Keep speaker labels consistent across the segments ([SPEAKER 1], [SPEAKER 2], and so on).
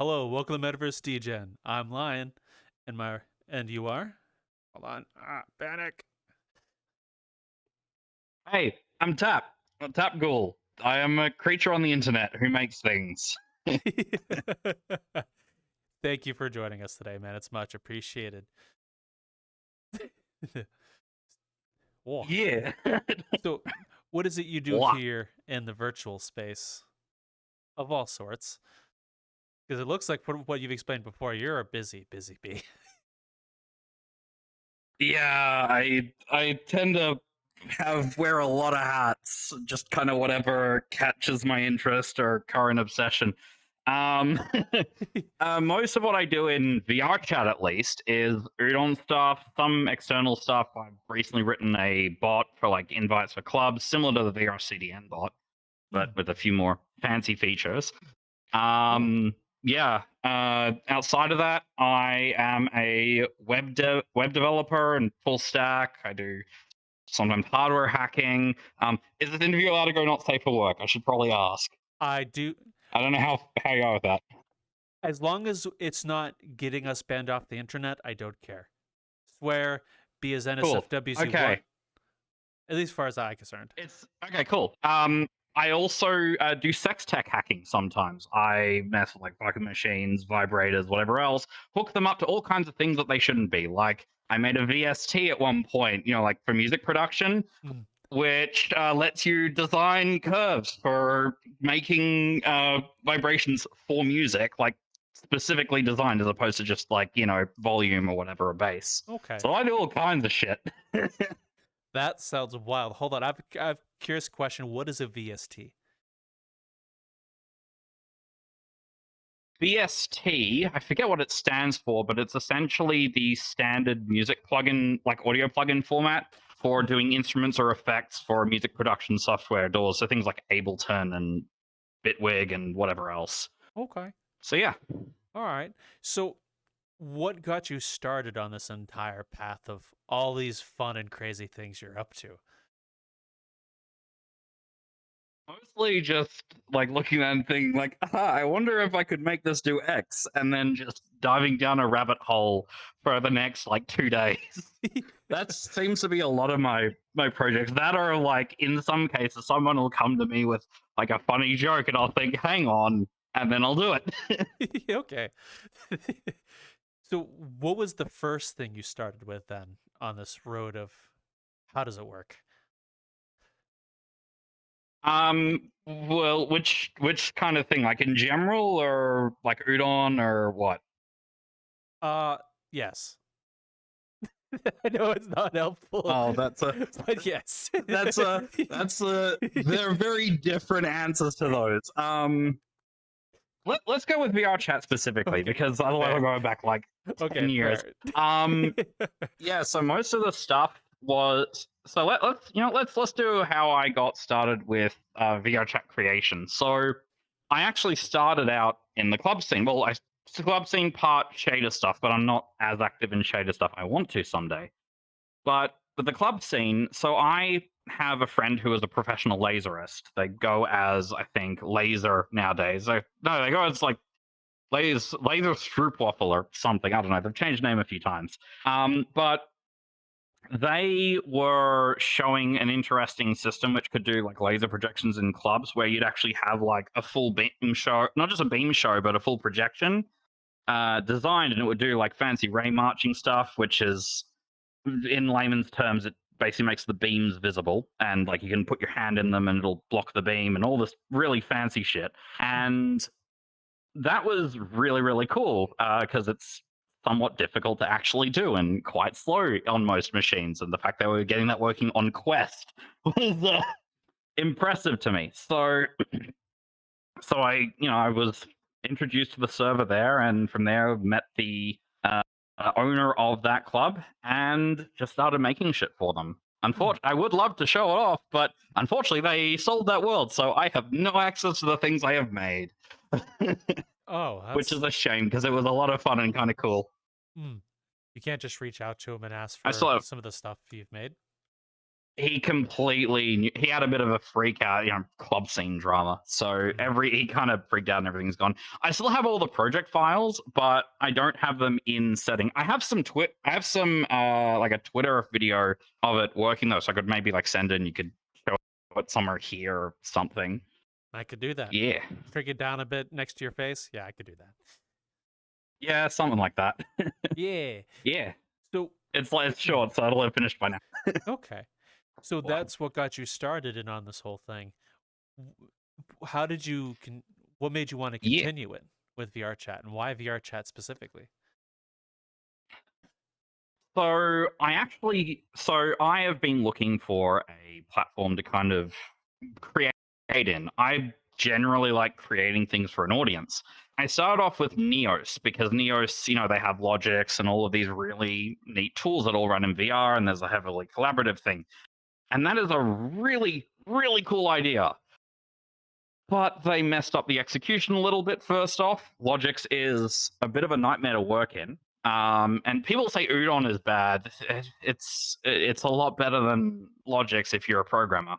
[SPEAKER 1] Hello, welcome to Metaverse Degen. I'm Lion, and you are. Hold on. Panic.
[SPEAKER 2] Hey, I'm Tap. I'm Tap Ghoul. I am a creature on the internet who makes things.
[SPEAKER 1] Thank you for joining us today, man. It's much appreciated. Whoa.
[SPEAKER 2] Yeah.
[SPEAKER 1] So, what is it you do
[SPEAKER 2] What?
[SPEAKER 1] here in the virtual space of all sorts? Because it looks like from what you've explained before, you're a busy, busy bee.
[SPEAKER 2] Yeah, I tend to wear a lot of hats, just kind of whatever catches my interest or current obsession. Um, most of what I do in Vrchat, at least, is udon stuff, some external stuff. I've recently written a bot for like invites for clubs, similar to the VRCDN bot, but with a few more fancy features.
[SPEAKER 1] Cool.
[SPEAKER 2] Yeah. Outside of that, I am a web developer and full stack. I do sometimes hardware hacking. Is this interview allowed to go not safe for work? I should probably ask.
[SPEAKER 1] I do,
[SPEAKER 2] I don't know how you are with that.
[SPEAKER 1] as long as it's not getting us banned off the internet, I don't care. Swear, be as
[SPEAKER 2] Cool.
[SPEAKER 1] NSFW as you want,
[SPEAKER 2] Okay.
[SPEAKER 1] at least as far as I'm concerned.
[SPEAKER 2] It's okay. Cool. I also do sex tech hacking sometimes. I mess with like fucking machines, vibrators, whatever else, hook them up to all kinds of things that they shouldn't be. Like I made a VST at one point, like for music production,
[SPEAKER 1] Mm.
[SPEAKER 2] which lets you design curves for making vibrations for music, like specifically designed as opposed to just like, volume or whatever, a bass.
[SPEAKER 1] Okay.
[SPEAKER 2] So I do all kinds of shit.
[SPEAKER 1] That sounds wild. Hold on. I've curious question. What is a VST?
[SPEAKER 2] VST, I forget what it stands for, but it's essentially the standard music plugin, like audio plugin format for doing instruments or effects for music production software doors. So things like Ableton and Bitwig and whatever else.
[SPEAKER 1] Okay.
[SPEAKER 2] So yeah.
[SPEAKER 1] All right. So what got you started on this entire path of all these fun and crazy things you're up to?
[SPEAKER 2] Mostly just like looking at it and thinking like, I wonder if I could make this do X, and then just diving down a rabbit hole for the next like 2 days. That seems to be a lot of my projects. That are like in some cases, someone will come to me with like a funny joke, and I'll think, hang on, and then I'll do it.
[SPEAKER 1] Okay. So what was the first thing you started with then on this road of how does it work?
[SPEAKER 2] Well, which kind of thing? Like in general, or like udon, or what?
[SPEAKER 1] Uh yes. I know it's not helpful.
[SPEAKER 2] Oh, that's a
[SPEAKER 1] But yes.
[SPEAKER 2] that's a they're very different answers to those. Let's go with VR chat specifically,
[SPEAKER 1] Okay.
[SPEAKER 2] because otherwise we're
[SPEAKER 1] Fair.
[SPEAKER 2] going back like 10
[SPEAKER 1] Okay,
[SPEAKER 2] years.
[SPEAKER 1] fair.
[SPEAKER 2] Um, yeah, so most of the stuff was so let's do how I got started with VR chat creation. So I actually started out in the club scene. Well, it's the club scene part shader stuff, but I'm not as active in shader stuff. I want to someday. But with the club scene, so I have a friend who is a professional laserist. They go as, I think, laser nowadays. No, they go as like laser stroopwafel or something. I don't know. They've changed name a few times. But they were showing an interesting system which could do like laser projections in clubs, where you'd actually have like a full beam show, not just a beam show, but a full projection designed, and it would do like fancy ray marching stuff, which is, in layman's terms, it basically makes the beams visible, and like you can put your hand in them and it'll block the beam and all this really fancy shit. And that was really, really cool because it's somewhat difficult to actually do and quite slow on most machines. And the fact that we were getting that working on Quest was impressive to me. So I was introduced to the server there, and from there met the owner of that club and just started making shit for them. Unfortunately, I would love to show it off, but unfortunately, they sold that world, so I have no access to the things I have made,
[SPEAKER 1] Oh,
[SPEAKER 2] which
[SPEAKER 1] that's
[SPEAKER 2] is a shame because it was a lot of fun and kind of cool.
[SPEAKER 1] you can't just reach out to him and ask
[SPEAKER 2] I
[SPEAKER 1] for
[SPEAKER 2] still have,
[SPEAKER 1] some of the stuff you've made.
[SPEAKER 2] he had a bit of a freak out, club scene drama. So he kind of freaked out and everything's gone. I still have all the project files, but I don't have them in setting. I have some like a Twitter video of it working though, so I could maybe like send it and you could show it somewhere here or something.
[SPEAKER 1] I could do that.
[SPEAKER 2] Yeah.
[SPEAKER 1] Shrink it down a bit next to your face. Yeah, I could do that.
[SPEAKER 2] Yeah, something like that.
[SPEAKER 1] Yeah.
[SPEAKER 2] Yeah.
[SPEAKER 1] So
[SPEAKER 2] It's short, so it'll have finished by now.
[SPEAKER 1] okay. So that's what got you started in on this whole thing. How did you what made you want to
[SPEAKER 2] Yeah.
[SPEAKER 1] continue it with VRChat, and why VRChat specifically?
[SPEAKER 2] So I have been looking for a platform to kind of create in. I generally like creating things for an audience. I started off with Neos because Neos, they have Logix and all of these really neat tools that all run in VR, and there's a heavily collaborative thing. And that is a really, really cool idea. But they messed up the execution a little bit first off. Logix is a bit of a nightmare to work in. And people say Udon is bad. It's a lot better than Logix if you're a programmer.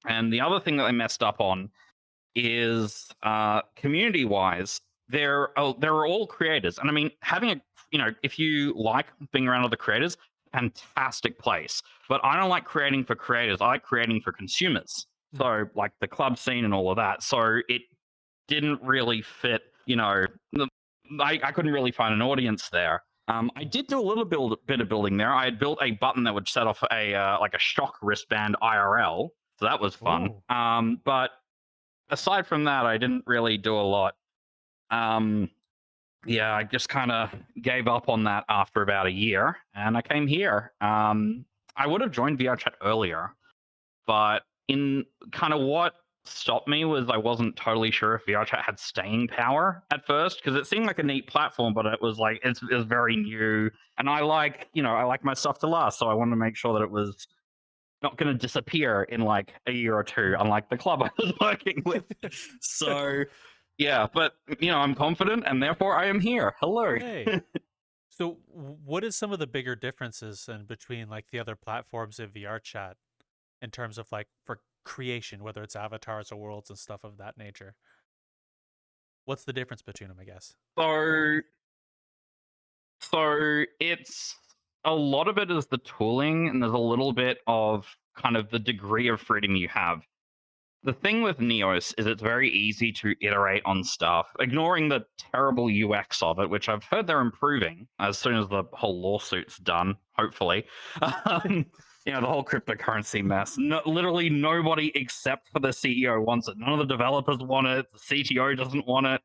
[SPEAKER 2] And the other thing that they messed up on is community-wise, they're all creators. And I mean, if you like being around other creators, fantastic place. But I don't like creating for creators. I like creating for consumers. So like the club scene and all of that. So it didn't really fit, I couldn't really find an audience there. I did do a little bit of building there. I had built a button that would set off like a shock wristband IRL. So that was fun. But aside from that, I didn't really do a lot. Yeah, I just kind of gave up on that after about a year, and I came here. I would have joined VRChat earlier, but in kind of what stopped me was I wasn't totally sure if VRChat had staying power at first, because it seemed like a neat platform, but it was like it was very new, and I like my stuff to last, so I wanted to make sure that it was not going to disappear in like a year or two, unlike the club I was working with. So, yeah, but I'm confident, and therefore I am here. Hello.
[SPEAKER 1] Hey. So, what is some of the bigger differences in between like the other platforms in VRChat in terms of like for creation, whether it's avatars or worlds and stuff of that nature? What's the difference between them, I guess?
[SPEAKER 2] So it's a lot of it is the tooling, and there's a little bit of kind of the degree of freedom you have. The thing with Neos is it's very easy to iterate on stuff, ignoring the terrible UX of it, which I've heard they're improving as soon as the whole lawsuit's done, hopefully. The whole cryptocurrency mess. Literally nobody except for the CEO wants it. None of the developers want it. The CTO doesn't want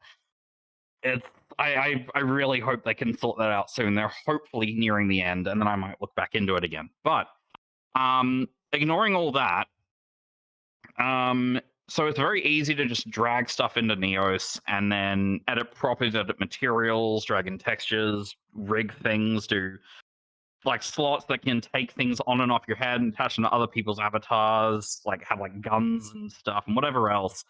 [SPEAKER 2] it. I really hope they can sort that out soon. They're hopefully nearing the end, and then I might look back into it again. But ignoring all that, so it's very easy to just drag stuff into Neos and then edit properties, edit materials, drag in textures, rig things, do like slots that can take things on and off your head and attach them to other people's avatars, like have like guns and stuff and whatever else.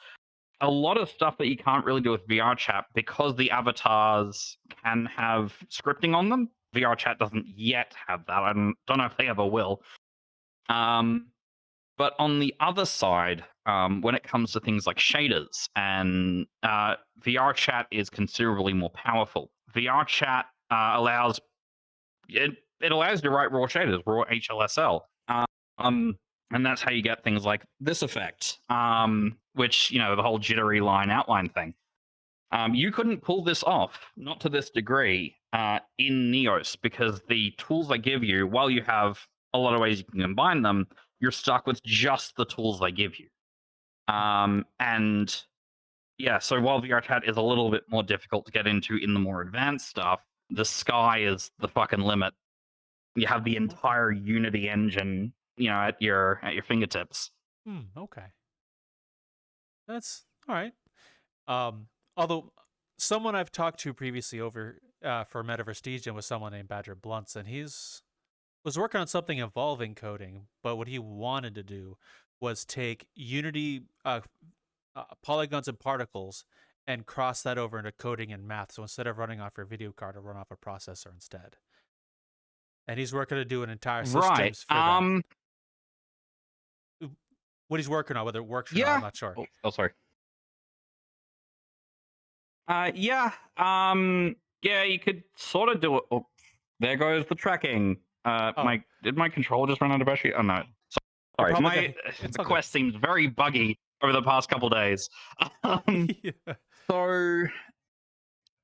[SPEAKER 2] A lot of stuff that you can't really do with VRChat because the avatars can have scripting on them. VRChat doesn't yet have that. I don't know if they ever will. But on the other side, when it comes to things like shaders, and VRChat is considerably more powerful. VRChat allows it allows you to write raw shaders, raw HLSL. And that's how you get things like this effect, which, the whole jittery line outline thing. You couldn't pull this off, not to this degree, in Neos, because the tools they give you, while you have a lot of ways you can combine them, you're stuck with just the tools they give you. And yeah, so while VRChat is a little bit more difficult to get into in the more advanced stuff, the sky is the fucking limit. You have the entire Unity engine, at your fingertips.
[SPEAKER 1] Okay. That's all right. Although someone I've talked to previously over for Metaverse Degen was someone named Badger Blunts, and was working on something involving coding, but what he wanted to do was take Unity polygons and particles and cross that over into coding and math. So instead of running off your video card, it'll run off a processor instead. And he's working to do an entire systems for that. what he's working on, whether it works or not. I'm
[SPEAKER 2] Yeah.
[SPEAKER 1] not sure.
[SPEAKER 2] Oh, sorry. Yeah. Yeah, you could sort of do it. Oh, there goes the tracking.
[SPEAKER 1] Oh,
[SPEAKER 2] Did my controller just run out of battery? Oh no.
[SPEAKER 1] you're
[SPEAKER 2] Sorry.
[SPEAKER 1] probably gonna. It's
[SPEAKER 2] The
[SPEAKER 1] all good.
[SPEAKER 2] quest seems very buggy over the past couple days. Um,
[SPEAKER 1] Yeah.
[SPEAKER 2] so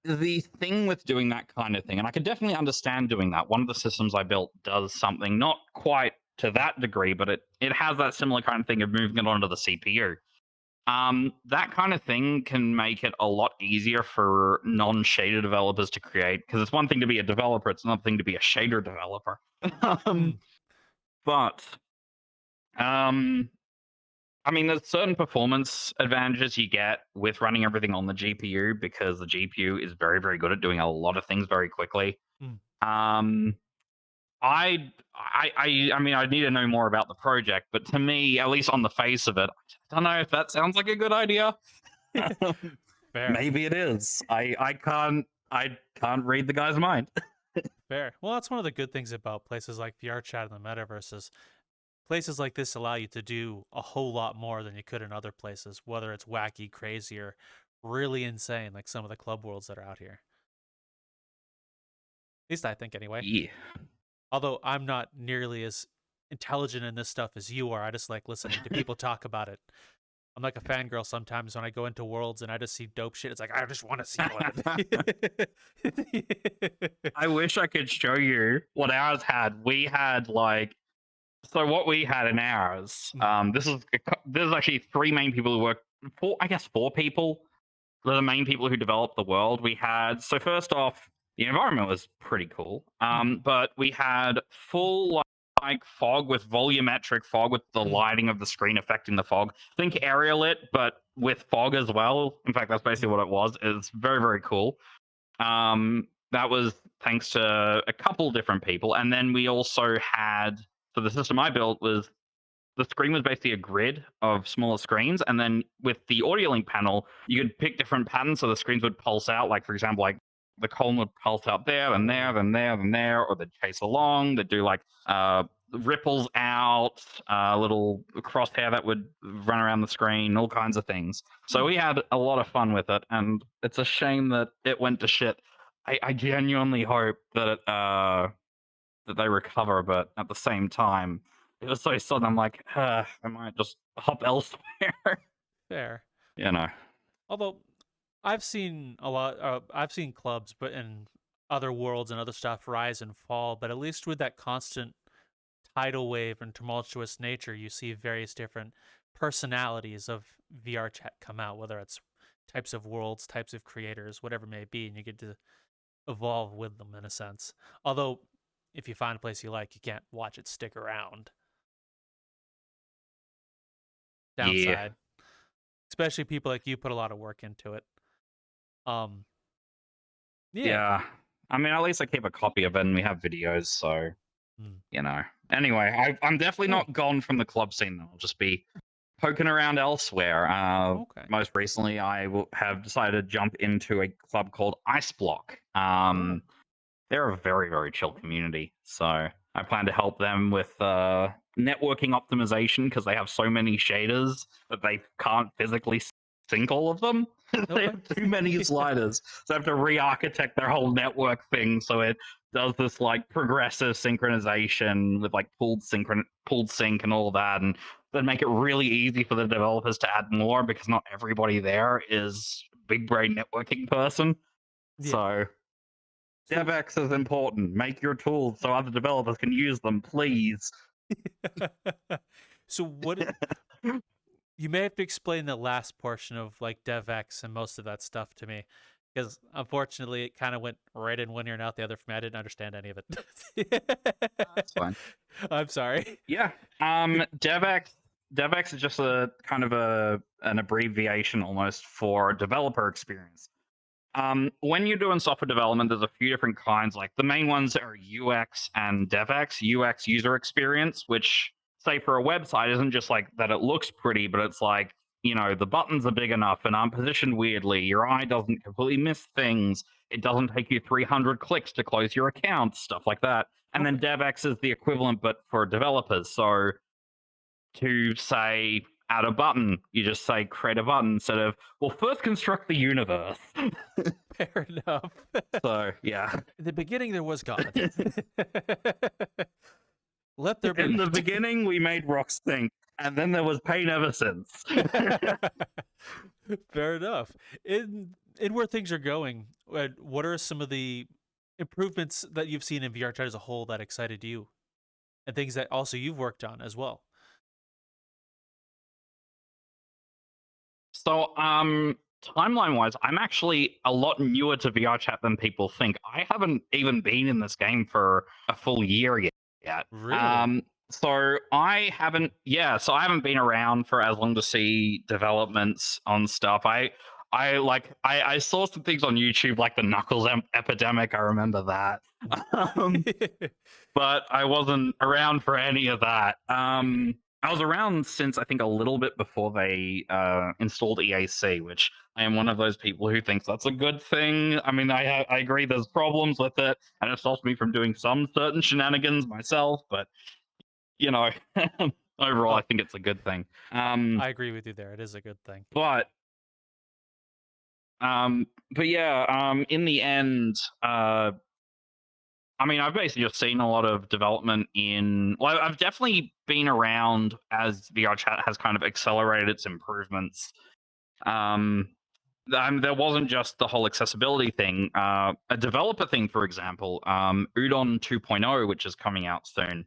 [SPEAKER 2] the thing with doing that kind of thing, and I could definitely understand doing that. One of the systems I built does something not quite to that degree, but it has that similar kind of thing of moving it onto the CPU. That kind of thing can make it a lot easier for non-shader developers to create, because it's one thing to be a developer, it's another thing to be a shader developer. um,
[SPEAKER 1] Mm.
[SPEAKER 2] but I mean, there's certain performance advantages you get with running everything on the GPU, because the GPU is very, very good at doing a lot of things very quickly.
[SPEAKER 1] Mm.
[SPEAKER 2] Um, I mean, I need to know more about the project, but to me, at least on the face of it, I don't know if that sounds like a good idea.
[SPEAKER 1] Fair.
[SPEAKER 2] Maybe it is. I can't read the guy's mind.
[SPEAKER 1] Fair. Well, that's one of the good things about places like Vrchat and the Metaverse is places like this allow you to do a whole lot more than you could in other places, whether it's wacky, crazy, or really insane, like some of the club worlds that are out here. At least I think, anyway.
[SPEAKER 2] Yeah.
[SPEAKER 1] Although I'm not nearly as intelligent in this stuff as you are, I just like listening to people talk about it. I'm like a fangirl sometimes when I go into worlds and I just see dope shit. It's like, I just want to see one.
[SPEAKER 2] I wish I could show you what ours had. We had so what we had in ours. This is actually three main people who work. Four people. They're the main people who developed the world. We had, so first off, the environment was pretty cool. But we had full like fog with volumetric fog with the lighting of the screen affecting the fog. Think aerial it, but with fog as well. In fact, that's basically what it was. It's very, very cool. That was thanks to a couple different people. And then we also had, so the system I built was, the screen was basically a grid of smaller screens, and then with the audio link panel, you could pick different patterns, so the screens would pulse out. Like, for example, like the column would pulse out there, and there, then there, then there, or they'd chase along. They'd do like ripples out, little crosshair that would run around the screen, all kinds of things. So we had a lot of fun with it, and it's a shame that it went to shit. I genuinely hope that that they recover, but at the same time, it was so sudden. I'm like, I might just hop elsewhere.
[SPEAKER 1] Fair.
[SPEAKER 2] You know.
[SPEAKER 1] Although I've seen a lot, I've seen clubs, but in other worlds and other stuff rise and fall. But at least with that constant tidal wave and tumultuous nature, you see various different personalities of Vrchat come out, whether it's types of worlds, types of creators, whatever it may be, and you get to evolve with them in a sense. Although, if you find a place you like, you can't watch it stick around.
[SPEAKER 2] Yeah.
[SPEAKER 1] Downside. Especially people like you put a lot of work into it.
[SPEAKER 2] Yeah. I mean, at least I keep a copy of it, and we have videos, so you know. Anyway, I'm definitely not gone from the club scene. I'll just be poking around elsewhere.
[SPEAKER 1] Okay.
[SPEAKER 2] Most recently, I have decided to jump into a club called Ice Block. They're a very, very chill community, so I plan to help them with networking optimization, because they have so many shaders that they can't physically sync all of them. They have too many sliders, so they have to re-architect their whole network thing so it does this like progressive synchronization with like pooled sync and all that, and then make it really easy for the developers to add more, because not everybody there is big brain networking person.
[SPEAKER 1] Yeah.
[SPEAKER 2] So DevX is important. Make your tools so other developers can use them, please.
[SPEAKER 1] So what? You may have to explain the last portion of like DevX and most of that stuff to me, because unfortunately it kind of went right in one ear and out the other for me. I didn't understand any of it.
[SPEAKER 2] That's fine.
[SPEAKER 1] I'm sorry.
[SPEAKER 2] Yeah. DevX is just a kind of an abbreviation almost for developer experience. When you're doing software development, there's a few different kinds. Like the main ones are UX and DevX. UX, user experience, which, say, for a website isn't just like that it looks pretty, but it's like, you know, the buttons are big enough and aren't positioned weirdly. Your eye doesn't completely miss things. It doesn't take you 300 clicks to close your account, stuff like that. And then DevX is the equivalent, but for developers. So to say, add a button. You just say create a button instead of, well, first construct the universe.
[SPEAKER 1] Fair enough.
[SPEAKER 2] So, yeah.
[SPEAKER 1] In the beginning, there was God. Let there be
[SPEAKER 2] In the
[SPEAKER 1] light.
[SPEAKER 2] beginning, we made rocks think, and then there was pain ever since.
[SPEAKER 1] Fair enough. In where things are going, what are some of the improvements that you've seen in VRChat as a whole that excited you, and things that also you've worked on as well?
[SPEAKER 2] So, timeline-wise, I'm actually a lot newer to VRChat than people think. I haven't even been in this game for a full year yet.
[SPEAKER 1] Really?
[SPEAKER 2] So so I haven't been around for as long to see developments on stuff. I saw some things on YouTube like the Knuckles epidemic. I remember that. Um, but I wasn't around for any of that. I was around since I think a little bit before they installed EAC, which I am one of those people who thinks that's a good thing. I mean, I agree there's problems with it, and it stops me from doing some certain shenanigans myself. But you know, overall, I
[SPEAKER 1] Oh,
[SPEAKER 2] think it's a good thing.
[SPEAKER 1] I agree with you there. It is a good thing.
[SPEAKER 2] But but yeah, in the end, I mean, I've basically just seen a lot of development in. Well, I've definitely been around as VRChat has kind of accelerated its improvements. Um, there wasn't just the whole accessibility thing. A developer thing, for example, Udon 2.0, which is coming out soon.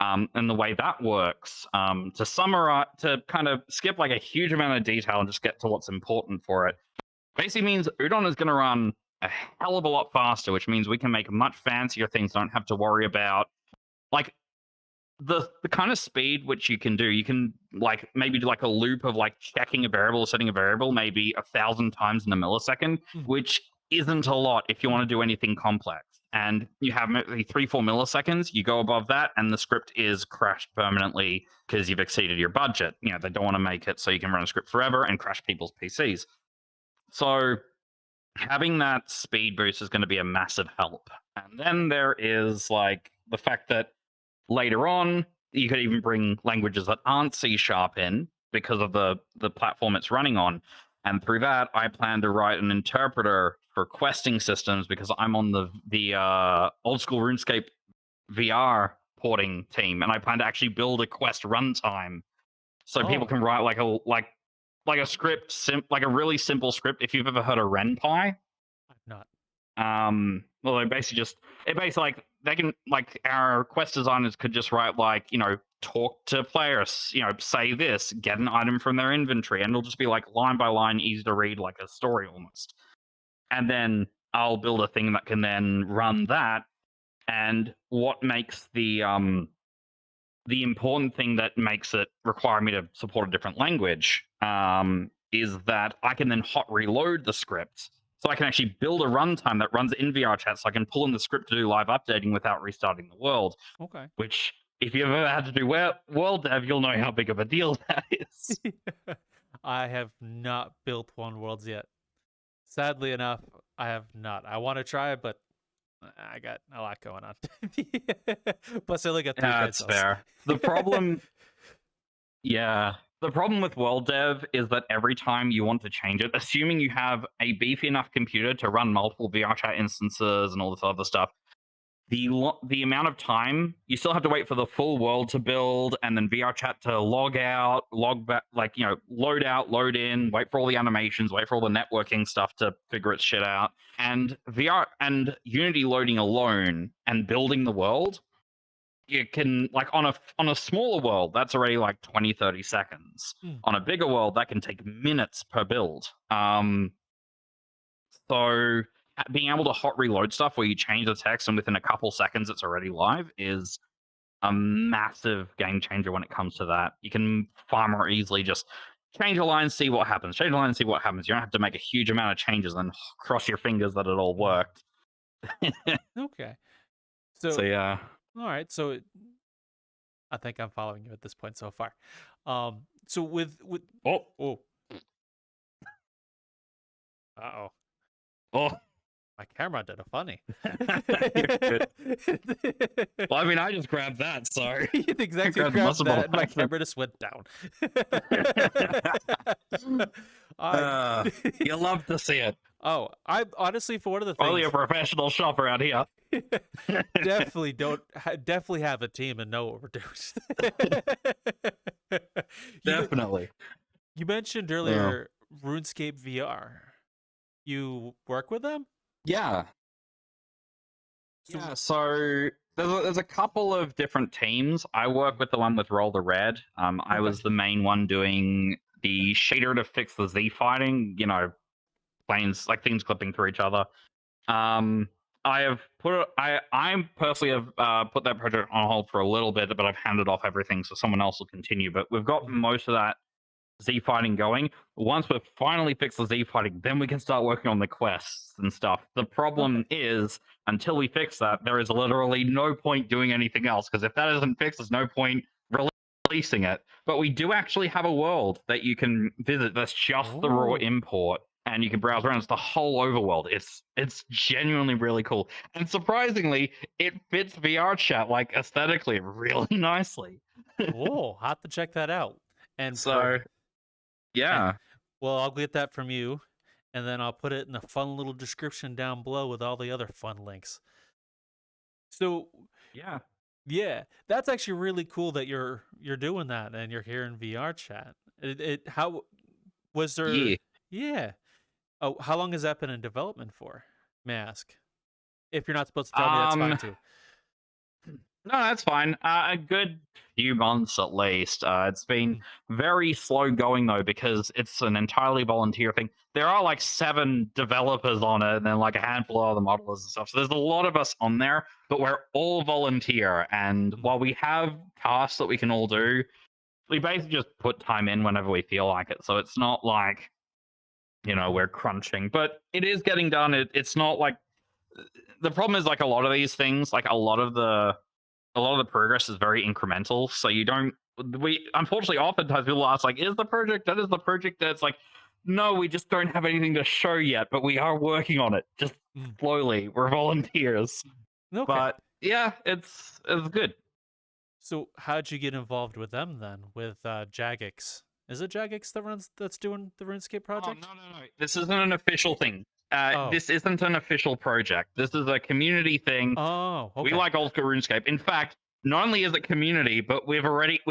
[SPEAKER 2] And the way that works, to summarize, to kind of skip like a huge amount of detail and just get to what's important for it, basically means Udon is going to run a hell of a lot faster, which means we can make much fancier things. Don't have to worry about like the kind of speed which you can do. You can like maybe do like a loop of like checking a variable, setting a variable, maybe 1,000 times in a millisecond, which isn't a lot if you want to do anything complex. And you have maybe 3-4 milliseconds. You go above that, and the script is crashed permanently because you've exceeded your budget. You know, they don't want to make it so you can run a script forever and crash people's PCs. So having that speed boost is going to be a massive help. And then there is like the fact that later on, you could even bring languages that aren't C# in because of the platform it's running on. And through that, I plan to write an interpreter for questing systems because I'm on the old school RuneScape VR porting team, and I plan to actually build a quest runtime so people
[SPEAKER 1] Oh,
[SPEAKER 2] can write like a script, like a really simple script. If you've ever heard of RenPy,
[SPEAKER 1] I've not.
[SPEAKER 2] well, they basically like they can like our quest designers could just write like talk to players, say this, get an item from their inventory, and it'll just be like line by line, easy to read, like a story almost. And then I'll build a thing that can then run that. And what makes the important thing that makes it require me to support a different language is that I can then hot reload the script. So I can actually build a runtime that runs in VRChat, so I can pull in the script to do live updating without restarting the world.
[SPEAKER 1] Okay.
[SPEAKER 2] Which, if you've ever had to do world dev, you'll know how big of a deal that is.
[SPEAKER 1] I have not built one worlds yet. Sadly enough, I have not. I want to try it, but I got a lot going on. Plus, I only got 3 brain
[SPEAKER 2] That's
[SPEAKER 1] cells.
[SPEAKER 2] fair. The problem with world dev is that every time you want to change it, assuming you have a beefy enough computer to run multiple VRChat instances and all this other stuff, the amount of time you still have to wait for the full world to build, and then VRChat to log out, log back, load out, load in, wait for all the animations, wait for all the networking stuff to figure its shit out. And VR and Unity loading alone and building the world, you can like on a smaller world that's already like 20-30 seconds. On a bigger world that can take minutes per build. So being able to hot reload stuff where you change the text and within a couple seconds it's already live is a massive game changer when it comes to that. You can far more easily just change a line, see what happens. Change a line, see what happens. You don't have to make a huge amount of changes and cross your fingers that it all worked.
[SPEAKER 1] Okay.
[SPEAKER 2] So yeah.
[SPEAKER 1] All right. So I think I'm following you at this point so far. So with
[SPEAKER 2] Oh.
[SPEAKER 1] oh. Uh-oh.
[SPEAKER 2] Oh.
[SPEAKER 1] My camera did a funny.
[SPEAKER 2] You're good. Well, I mean, I just grabbed that, so
[SPEAKER 1] You exactly
[SPEAKER 2] grabbed the
[SPEAKER 1] grabbed
[SPEAKER 2] muscle
[SPEAKER 1] that,
[SPEAKER 2] ball
[SPEAKER 1] and my
[SPEAKER 2] back then.
[SPEAKER 1] camera just went down.
[SPEAKER 2] You love to see it.
[SPEAKER 1] Oh, I honestly, for one of the
[SPEAKER 2] Only a
[SPEAKER 1] things,
[SPEAKER 2] professional shop around here.
[SPEAKER 1] definitely have a team and know what we're doing.
[SPEAKER 2] Definitely.
[SPEAKER 1] You mentioned earlier RuneScape VR. You work with them?
[SPEAKER 2] Yeah.
[SPEAKER 1] So-
[SPEAKER 2] Yeah, so there's a couple of different teams. I work with the one with Roll the Red. I
[SPEAKER 1] Okay.
[SPEAKER 2] was the main one doing the shader to fix the Z fighting, you know, planes like things clipping through each other. I have I personally have put that project on hold for a little bit, but I've handed off everything so someone else will continue. But we've got most of that Z fighting going. Once we've finally fixed the Z fighting, then we can start working on the quests and stuff. The problem is, until we fix that, there is literally no point doing anything else, because if that isn't fixed, there's no point releasing it. But we do actually have a world that you can visit that's just the raw
[SPEAKER 1] Ooh.
[SPEAKER 2] import, and you can browse around. It's the whole overworld. It's genuinely really cool. And surprisingly, it fits VRChat like aesthetically really nicely.
[SPEAKER 1] Cool. I'll have to check that out. And
[SPEAKER 2] So yeah.
[SPEAKER 1] well, I'll get that from you, and then I'll put it in a fun little description down below with all the other fun links. So yeah, that's actually really cool that you're doing that and you're here in VRChat. How was there?
[SPEAKER 2] Yeah.
[SPEAKER 1] Yeah. Oh, how long has that been in development for? May I ask? If you're not supposed to tell me, that's fine too.
[SPEAKER 2] No, that's fine. A good few months at least. It's been very slow going though, because it's an entirely volunteer thing. There are like 7 developers on it, and then like a handful of other modelers and stuff. So there's a lot of us on there, but we're all volunteer. And while we have tasks that we can all do, we basically just put time in whenever we feel like it. So it's not like, you know, we're crunching, but it is getting done. It's not like the problem is, like a lot of these things, like a lot of the progress is very incremental. So you don't, we unfortunately oftentimes people ask like, is the project that is the project that's like, no, we just don't have anything to show yet, but we are working on it just slowly. We're volunteers.
[SPEAKER 1] Okay.
[SPEAKER 2] But yeah, it's good.
[SPEAKER 1] So how'd you get involved with them then? With Jagex? Is it Jagex that's doing the RuneScape project?
[SPEAKER 2] Oh, no. This isn't an official thing.
[SPEAKER 1] Oh.
[SPEAKER 2] This isn't an official project. This is a community thing.
[SPEAKER 1] Oh, okay.
[SPEAKER 2] We like old school RuneScape. In fact, not only is it community, but we've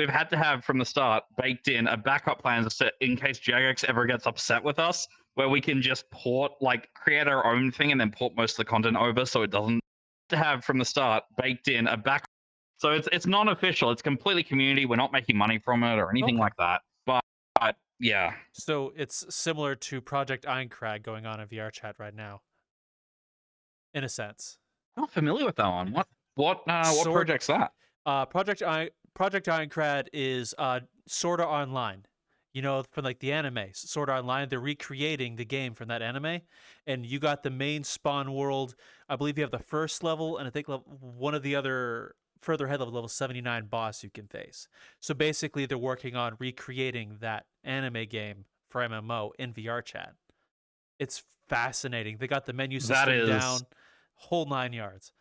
[SPEAKER 2] had to have from the start baked in a backup plan in case Jagex ever gets upset with us, where we can just create our own thing and then port most of the content over, so it doesn't to have from the start baked in a backup. So it's non-official. It's completely community. We're not making money from it or anything like that. But yeah.
[SPEAKER 1] So it's similar to Project Aincrad going on in VRChat right now, in a sense.
[SPEAKER 2] I'm not familiar with that one. What project's that?
[SPEAKER 1] Project Aincrad is Sword Art Online. You know, from like the anime Sword Art Online, they're recreating the game from that anime, and you got the main spawn world. I believe you have the first level, and I think one of the other further ahead level 79 boss you can face. So basically, they're working on recreating that anime game for MMO in VRChat. It's fascinating. They got the menu system down, whole 9 yards.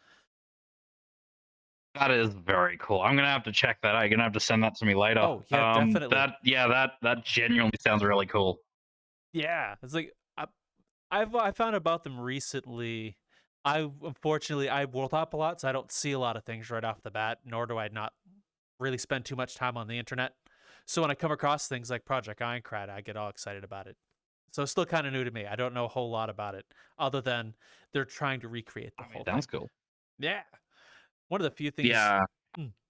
[SPEAKER 2] That is very cool. I'm gonna have to check that out. You're gonna have to send that to me later.
[SPEAKER 1] Oh yeah, definitely.
[SPEAKER 2] That genuinely sounds really cool.
[SPEAKER 1] Yeah, it's like I found about them recently. Unfortunately I world hop a lot, so I don't see a lot of things right off the bat, nor do I not really spend too much time on the internet. So when I come across things like Project Aincrad, I get all excited about it. So it's still kind of new to me. I don't know a whole lot about it, other than they're trying to recreate the whole thing.
[SPEAKER 2] That's cool.
[SPEAKER 1] Yeah. One of the few things.
[SPEAKER 2] Yeah.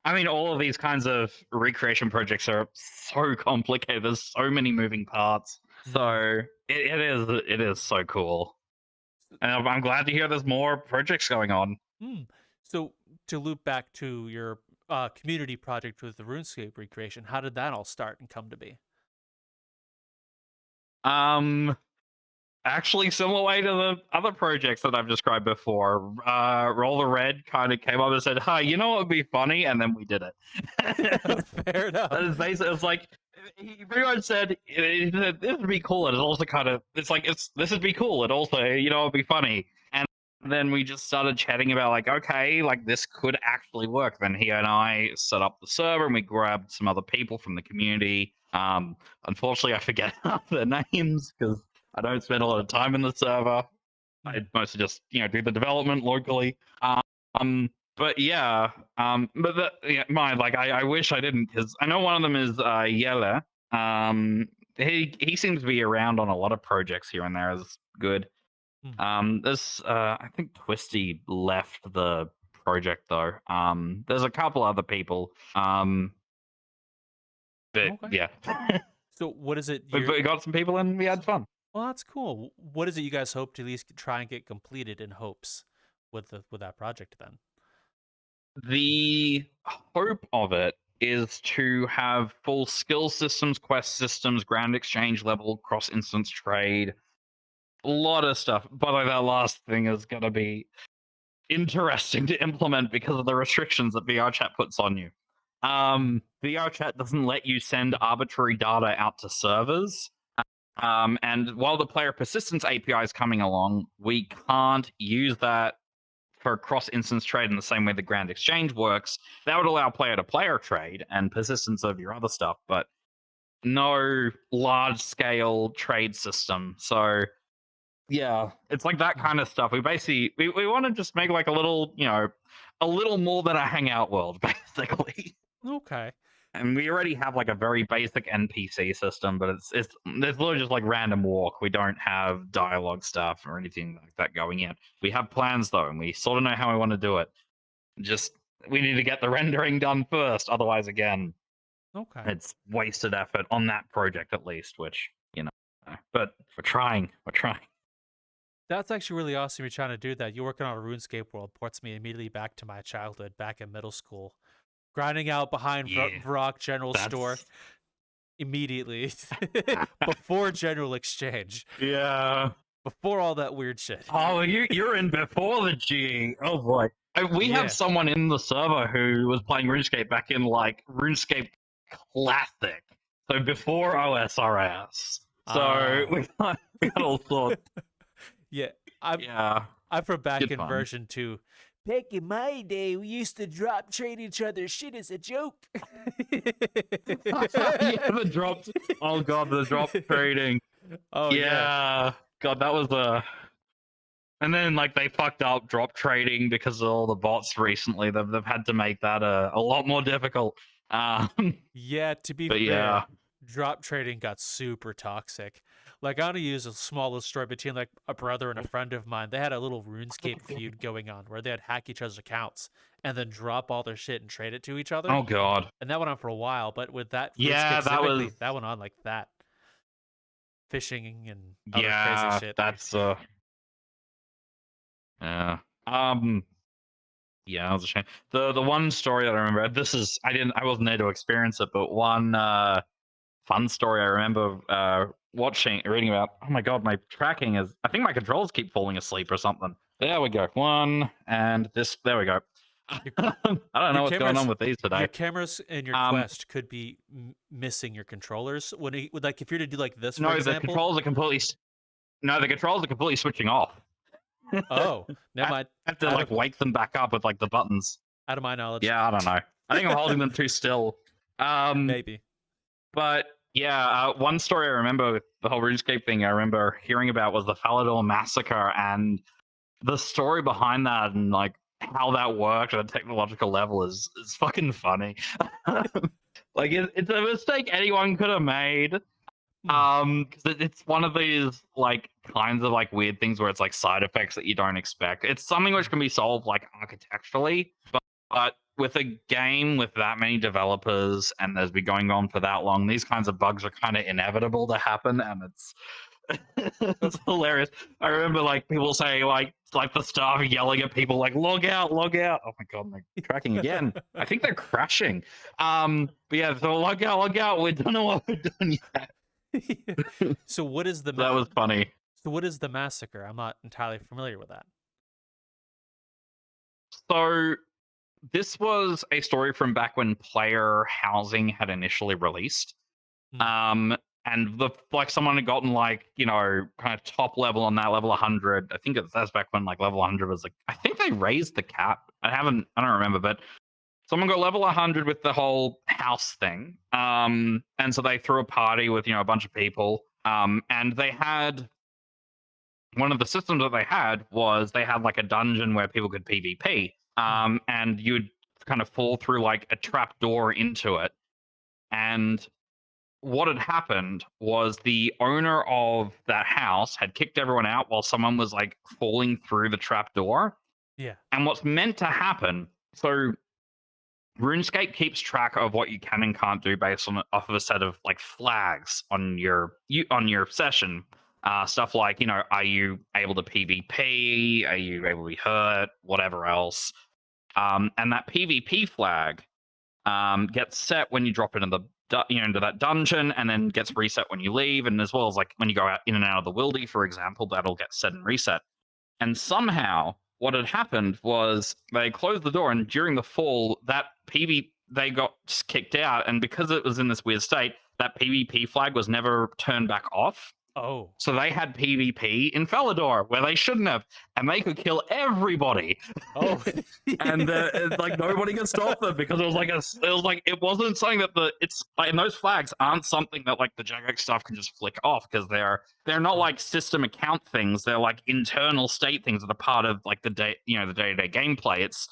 [SPEAKER 2] I mean, all of these kinds of recreation projects are so complicated. There's so many moving parts. So it is so cool. And I'm glad to hear there's more projects going on.
[SPEAKER 1] So to loop back to your community project with the RuneScape recreation, how did that all start and come to be?
[SPEAKER 2] Actually, similar way to the other projects that I've described before. Roll the Red kind of came up and said, "Hi, you know what would be funny?" And then we did it.
[SPEAKER 1] Fair enough.
[SPEAKER 2] That is basically, it's like he pretty much said, "This would be cool." And it's also kind of, this would be cool. It also, you know, it'd be funny. And then we just started chatting about like, okay, like this could actually work. Then he and I set up the server and we grabbed some other people from the community. Unfortunately, I forget their names because I don't spend a lot of time in the server. I mostly just do the development locally. But yeah, I wish I didn't because I know one of them is Yella. He seems to be around on a lot of projects here and there. Is good. There's I think Twisty left the project though. There's a couple other people. But
[SPEAKER 1] Okay.
[SPEAKER 2] yeah,
[SPEAKER 1] So what is it?
[SPEAKER 2] we got some people and we had fun.
[SPEAKER 1] Well, that's cool. What is it you guys hope to at least try and get completed in hopes with that project then?
[SPEAKER 2] The hope of it is to have full skill systems, quest systems, grand exchange level, cross instance trade, a lot of stuff. By the way, that last thing is going to be interesting to implement because of the restrictions that VRChat puts on you. VRChat doesn't let you send arbitrary data out to servers. And while the player persistence API is coming along, we can't use that for cross instance trade in the same way the Grand Exchange works. That would allow player to player trade and persistence of your other stuff, but no large scale trade system. So yeah, it's like that kind of stuff. We basically we want to just make like a little, a little more than a hangout world, basically.
[SPEAKER 1] Okay.
[SPEAKER 2] And we already have like a very basic NPC system, but it's literally just like random walk. We don't have dialogue stuff or anything like that going in. We have plans though, and we sort of know how we want to do it. Just we need to get the rendering done first. Otherwise, again,
[SPEAKER 1] Okay.
[SPEAKER 2] it's wasted effort on that project at least, which, but we're trying. We're trying.
[SPEAKER 1] That's actually really awesome you're trying to do that. You working on a RuneScape world ports me immediately back to my childhood, back in middle school. Grinding out behind Vrchat General Store immediately before General Exchange.
[SPEAKER 2] Yeah.
[SPEAKER 1] Before all that weird shit.
[SPEAKER 2] Oh, you're in before the G. Oh boy. We have someone in the server who was playing RuneScape back in like RuneScape Classic. So before OSRS. So we got all sorts.
[SPEAKER 1] Yeah. I'm from back in version 2. Back in my day, we used to drop trade each other's shit as a joke.
[SPEAKER 2] The drop. Oh god, the drop trading.
[SPEAKER 1] Oh yeah.
[SPEAKER 2] God, that was And then like they fucked up drop trading because of all the bots recently. They've had to make that a lot more difficult.
[SPEAKER 1] Yeah, to be fair, drop trading got super toxic. Like, I want to use a smallest story between like a brother and a friend of mine. They had a little RuneScape feud going on where they'd hack each other's accounts and then drop all their shit and trade it to each other.
[SPEAKER 2] Oh god.
[SPEAKER 1] And that went on for a while, but with that that went on like that. Phishing and other crazy shit.
[SPEAKER 2] That's yeah. Yeah, that was a shame. The one story that I remember, I wasn't there to experience it, but one fun story I remember reading about. Oh my god, my tracking is. I think my controls keep falling asleep or something. There we go. One and this. There we go. I don't know what's going on with these today.
[SPEAKER 1] Your cameras in your Quest could be missing your controllers. Like if you're to do like this, for example.
[SPEAKER 2] The controls are completely switching off.
[SPEAKER 1] Oh, never mind.
[SPEAKER 2] I have to like wake them back up with like the buttons.
[SPEAKER 1] Out of my knowledge.
[SPEAKER 2] Yeah, I don't know. I think I'm holding them too still.
[SPEAKER 1] Maybe.
[SPEAKER 2] But yeah, one story I remember with the whole RuneScape thing I remember hearing about was the Falador massacre, and the story behind that and like how that worked at a technological level is fucking funny. Like it's a mistake anyone could have made. Because it's one of these like kinds of like weird things where it's like side effects that you don't expect. It's something which can be solved like architecturally, but with a game with that many developers and there's been going on for that long, these kinds of bugs are kind of inevitable to happen, and it's hilarious. I remember like people saying like the staff yelling at people like log out. Oh my god, they're tracking again. I think they're crashing. But yeah, so log out. We don't know what we're doing yet.
[SPEAKER 1] So what is
[SPEAKER 2] that was funny.
[SPEAKER 1] So what is the massacre? I'm not entirely familiar with that.
[SPEAKER 2] So this was a story from back when player housing had initially released. and someone had gotten like, kind of top level on that level 100. I think that's back when like level 100 was like, I think they raised the cap. I don't remember, but someone got level 100 with the whole house thing. And so they threw a party with, a bunch of people. And they had one of the systems that they had was they had like a dungeon where people could PvP. And you'd kind of fall through like a trap door into it. And what had happened was the owner of that house had kicked everyone out while someone was like falling through the trap door.
[SPEAKER 1] Yeah.
[SPEAKER 2] And what's meant to happen, so RuneScape keeps track of what you can and can't do based on off of a set of like flags on your session. Stuff like, are you able to PvP? Are you able to be hurt? Whatever else. And that PvP flag gets set when you drop into into that dungeon, and then gets reset when you leave, and as well as like when you go out in and out of the wildy, for example, that'll get set and reset. And somehow what had happened was they closed the door, and during the fall, that they got kicked out, and because it was in this weird state, that PvP flag was never turned back off.
[SPEAKER 1] Oh.
[SPEAKER 2] So they had PvP in Felidor where they shouldn't have, and they could kill everybody.
[SPEAKER 1] Oh.
[SPEAKER 2] And like nobody could stop them because it wasn't something that it's like, and those flags aren't something that like the Jagex stuff can just flick off, because they're not like system account things. They're like internal state things that are part of like the day-to-day gameplay. It's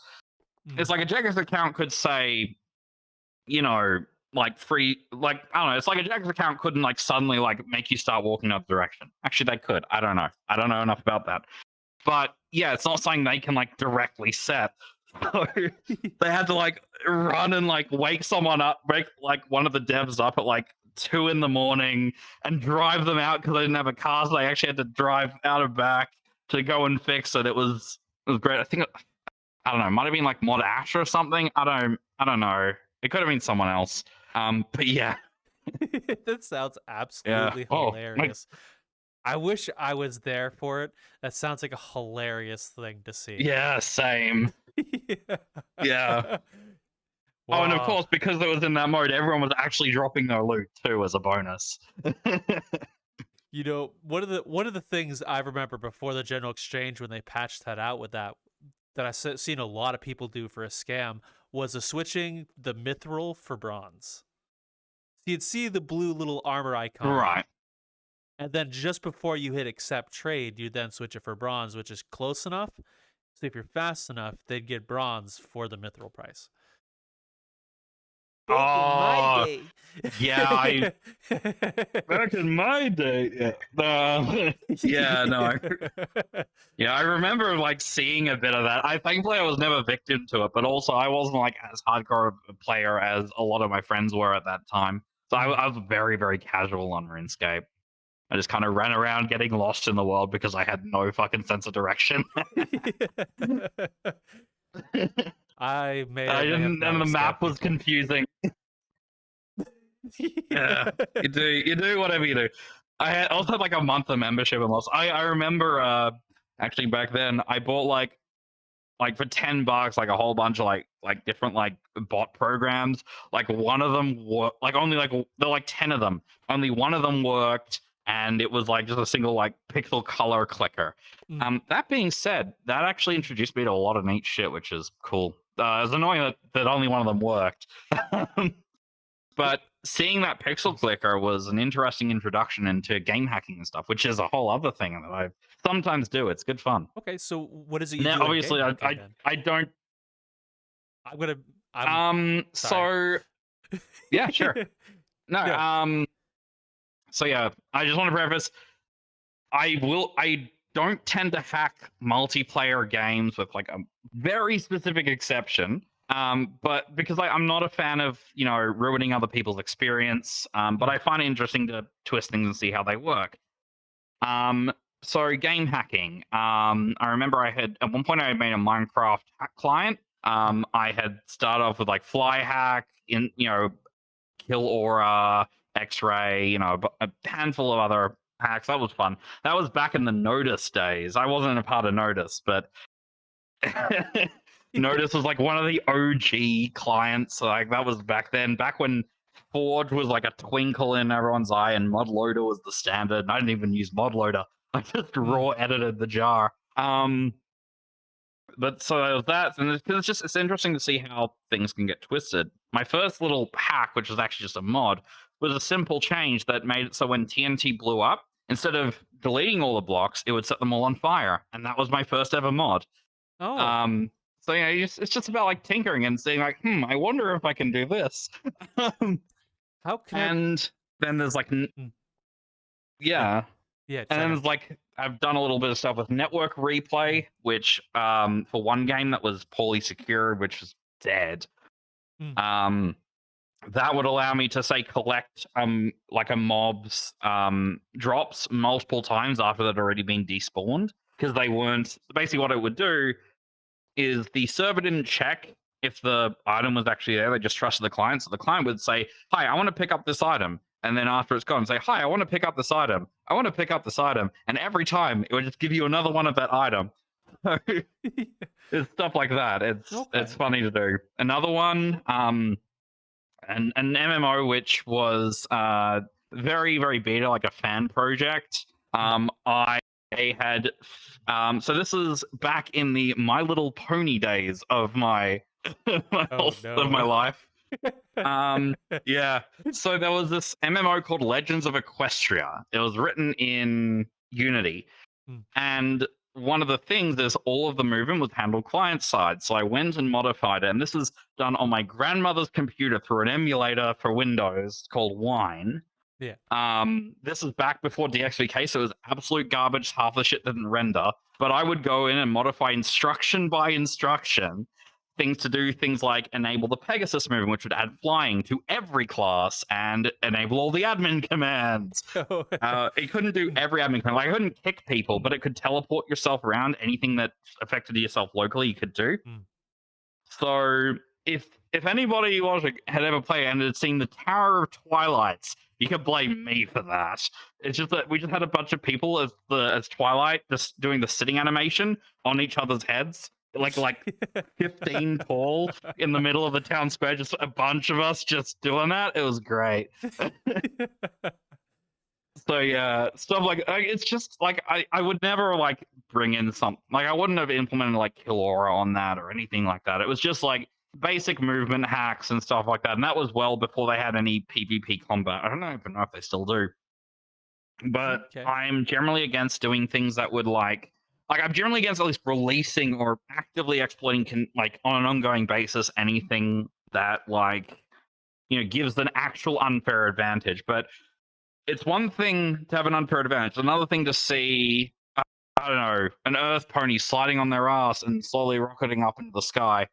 [SPEAKER 2] like a Jagex account could say, like free, like I don't know. It's like a Jagex account couldn't like suddenly like make you start walking in that direction. Actually, they could. I don't know. I don't know enough about that. But yeah, it's not something they can like directly set. So they had to like run and like wake someone up, wake like one of the devs up at like 2 a.m. and drive them out because they didn't have a car. So they actually had to drive out and back to go and fix it. It was great. I think I don't know. It might have been like Mod Ash or something. I don't know. It could have been someone else. But yeah.
[SPEAKER 1] That sounds absolutely hilarious. I wish I was there for it. That sounds like a hilarious thing to see.
[SPEAKER 2] Yeah, same. Yeah. Wow. Oh, and of course, because it was in that mode, everyone was actually dropping their loot too as a bonus.
[SPEAKER 1] One of the things I remember before the general exchange when they patched that out with that I've seen a lot of people do for a scam was switching the mithril for bronze. So you'd see the blue little armor icon.
[SPEAKER 2] Right.
[SPEAKER 1] And then just before you hit accept trade, you then switch it for bronze, which is close enough. So if you're fast enough, they'd get bronze for the mithril price.
[SPEAKER 2] Back in my day. Yeah, back in my day. Yeah. No. I remember like seeing a bit of that. Thankfully I was never victim to it, but also I wasn't like as hardcore a player as a lot of my friends were at that time. So I was very, very casual on RuneScape. I just kind of ran around getting lost in the world because I had no fucking sense of direction.
[SPEAKER 1] I
[SPEAKER 2] didn't, and the map was confusing. Yeah, you do whatever you do. I also had like a month of membership and lost. I remember actually back then I bought like for $10 like a whole bunch of like different like bot programs. Like one of them like only like there were like 10 of them. Only one of them worked. And it was like just a single like pixel color clicker. That being said, that actually introduced me to a lot of neat shit, which is cool. It was annoying that only one of them worked. But seeing that pixel clicker was an interesting introduction into game hacking and stuff, which is a whole other thing that I sometimes do. It's good fun.
[SPEAKER 1] Okay, so what is it you
[SPEAKER 2] now,
[SPEAKER 1] do?
[SPEAKER 2] Obviously, I don't. So yeah, sure. No, yeah. So yeah, I just want to preface, I don't tend to hack multiplayer games with like a very specific exception. But because I'm not a fan of, ruining other people's experience. But I find it interesting to twist things and see how they work. So game hacking. I remember at one point I had made a Minecraft hack client. I had started off with like fly hack, kill aura, X-ray, a handful of other hacks. That was fun. That was back in the Notice days. I wasn't a part of Notice, but Notice was like one of the OG clients. Like that was back then, back when Forge was like a twinkle in everyone's eye, and ModLoader was the standard. And I didn't even use ModLoader. I just raw edited the jar. But so there was that, and it's interesting to see how things can get twisted. My first little hack, which was actually just a mod, was a simple change that made it so when TNT blew up, instead of deleting all the blocks, it would set them all on fire, and that was my first ever mod.
[SPEAKER 1] Oh.
[SPEAKER 2] So yeah, it's just about like tinkering and saying like, I wonder if I can do this.
[SPEAKER 1] How can
[SPEAKER 2] and then there's like, yeah.
[SPEAKER 1] Yeah,
[SPEAKER 2] And then there's like, I've done a little bit of stuff with network replay, which for one game that was poorly secured, which was dead. That would allow me to say collect like a mob's drops multiple times after they'd already been despawned, because they weren't. Basically, what it would do is the server didn't check if the item was actually there. They just trusted the client. So the client would say, "Hi, I want to pick up this item." And then after it's gone, say, "Hi, I want to pick up this item. I want to pick up this item." And every time it would just give you another one of that item. It's stuff like that. It's funny to do. Another one, an MMO which was very, very beta, like a fan project. I had so this is back in the My Little Pony days of my of my life. Yeah. So there was this MMO called Legends of Equestria. It was written in Unity. And one of the things is all of the movement was handled client side. So I went and modified it. And this was done on my grandmother's computer through an emulator for Windows called Wine.
[SPEAKER 1] Yeah.
[SPEAKER 2] This is back before DXVK, so it was absolute garbage. Half the shit didn't render. But I would go in and modify instruction by instruction things to do things like enable the Pegasus movement, which would add flying to every class and enable all the admin commands. It couldn't do every admin command. Like, I couldn't kick people, but it could teleport yourself around. Anything that affected yourself locally, you could do. So if anybody had ever played and had seen the Tower of Twilights, you could blame me for that. It's just that we just had a bunch of people as Twilight just doing the sitting animation on each other's heads. Like 15 tall in the middle of the town square, just a bunch of us just doing that. It was great. So yeah, stuff like it's just like I would never like bring in some, like I wouldn't have implemented like Kill Aura on that or anything like that. It was just like basic movement hacks and stuff like that, and that was well before they had any PvP combat. I don't even know if they still do, but I'm generally against doing things that would like I'm generally against at least releasing or actively exploiting like on an ongoing basis anything that like gives an actual unfair advantage. But it's one thing to have an unfair advantage, another thing to see I don't know, an earth pony sliding on their ass and slowly rocketing up into the sky.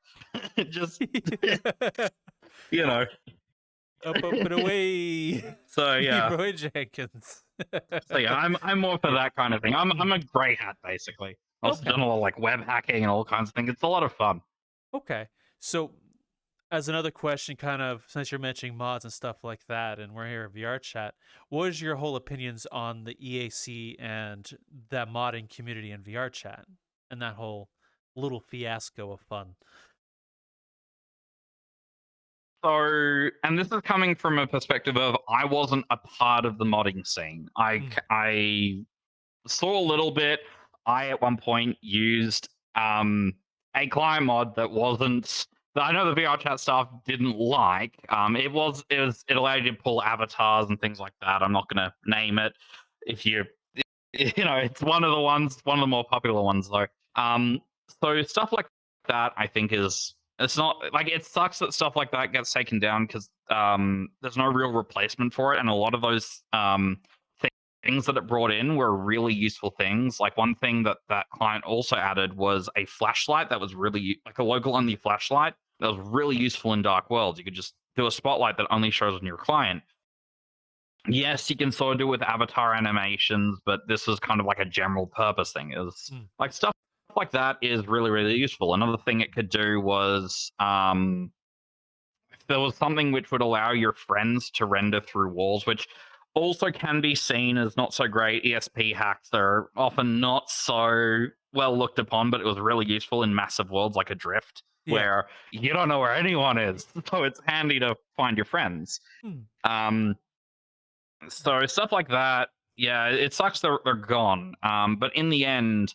[SPEAKER 2] Just
[SPEAKER 1] up and away.
[SPEAKER 2] So yeah,
[SPEAKER 1] Roy Jenkins.
[SPEAKER 2] So yeah, I'm more for that kind of thing. I'm a grey hat basically. I've also done a lot of like web hacking and all kinds of things. It's a lot of fun.
[SPEAKER 1] Okay, so as another question, kind of since you're mentioning mods and stuff like that, and we're here at Vrchat, what is your whole opinions on the EAC and that modding community in Vrchat and that whole little fiasco of fun?
[SPEAKER 2] So, and this is coming from a perspective of I wasn't a part of the modding scene. I saw a little bit. I at one point used a client mod that wasn't that I know the Vrchat staff didn't like. It allowed you to pull avatars and things like that. I'm not going to name it. If it's one of the more popular ones though. So stuff like that, I think it's not like it sucks that stuff like that gets taken down because there's no real replacement for it, and a lot of those things that it brought in were really useful things. Like one thing that client also added was a flashlight that was really like a local only flashlight that was really useful in Dark Worlds. You could just do a spotlight that only shows on your client. Yes, you can sort of do it with avatar animations, but this was kind of like a general purpose thing. It was like stuff like that is really, really useful. Another thing it could do was if there was something which would allow your friends to render through walls, which also can be seen as not so great. ESP hacks are often not so well looked upon, but it was really useful in massive worlds like Adrift,
[SPEAKER 1] Yeah.
[SPEAKER 2] where you don't know where anyone is, so it's handy to find your friends.
[SPEAKER 1] Hmm.
[SPEAKER 2] Um, so stuff like that, yeah, it sucks they're gone. But in the end,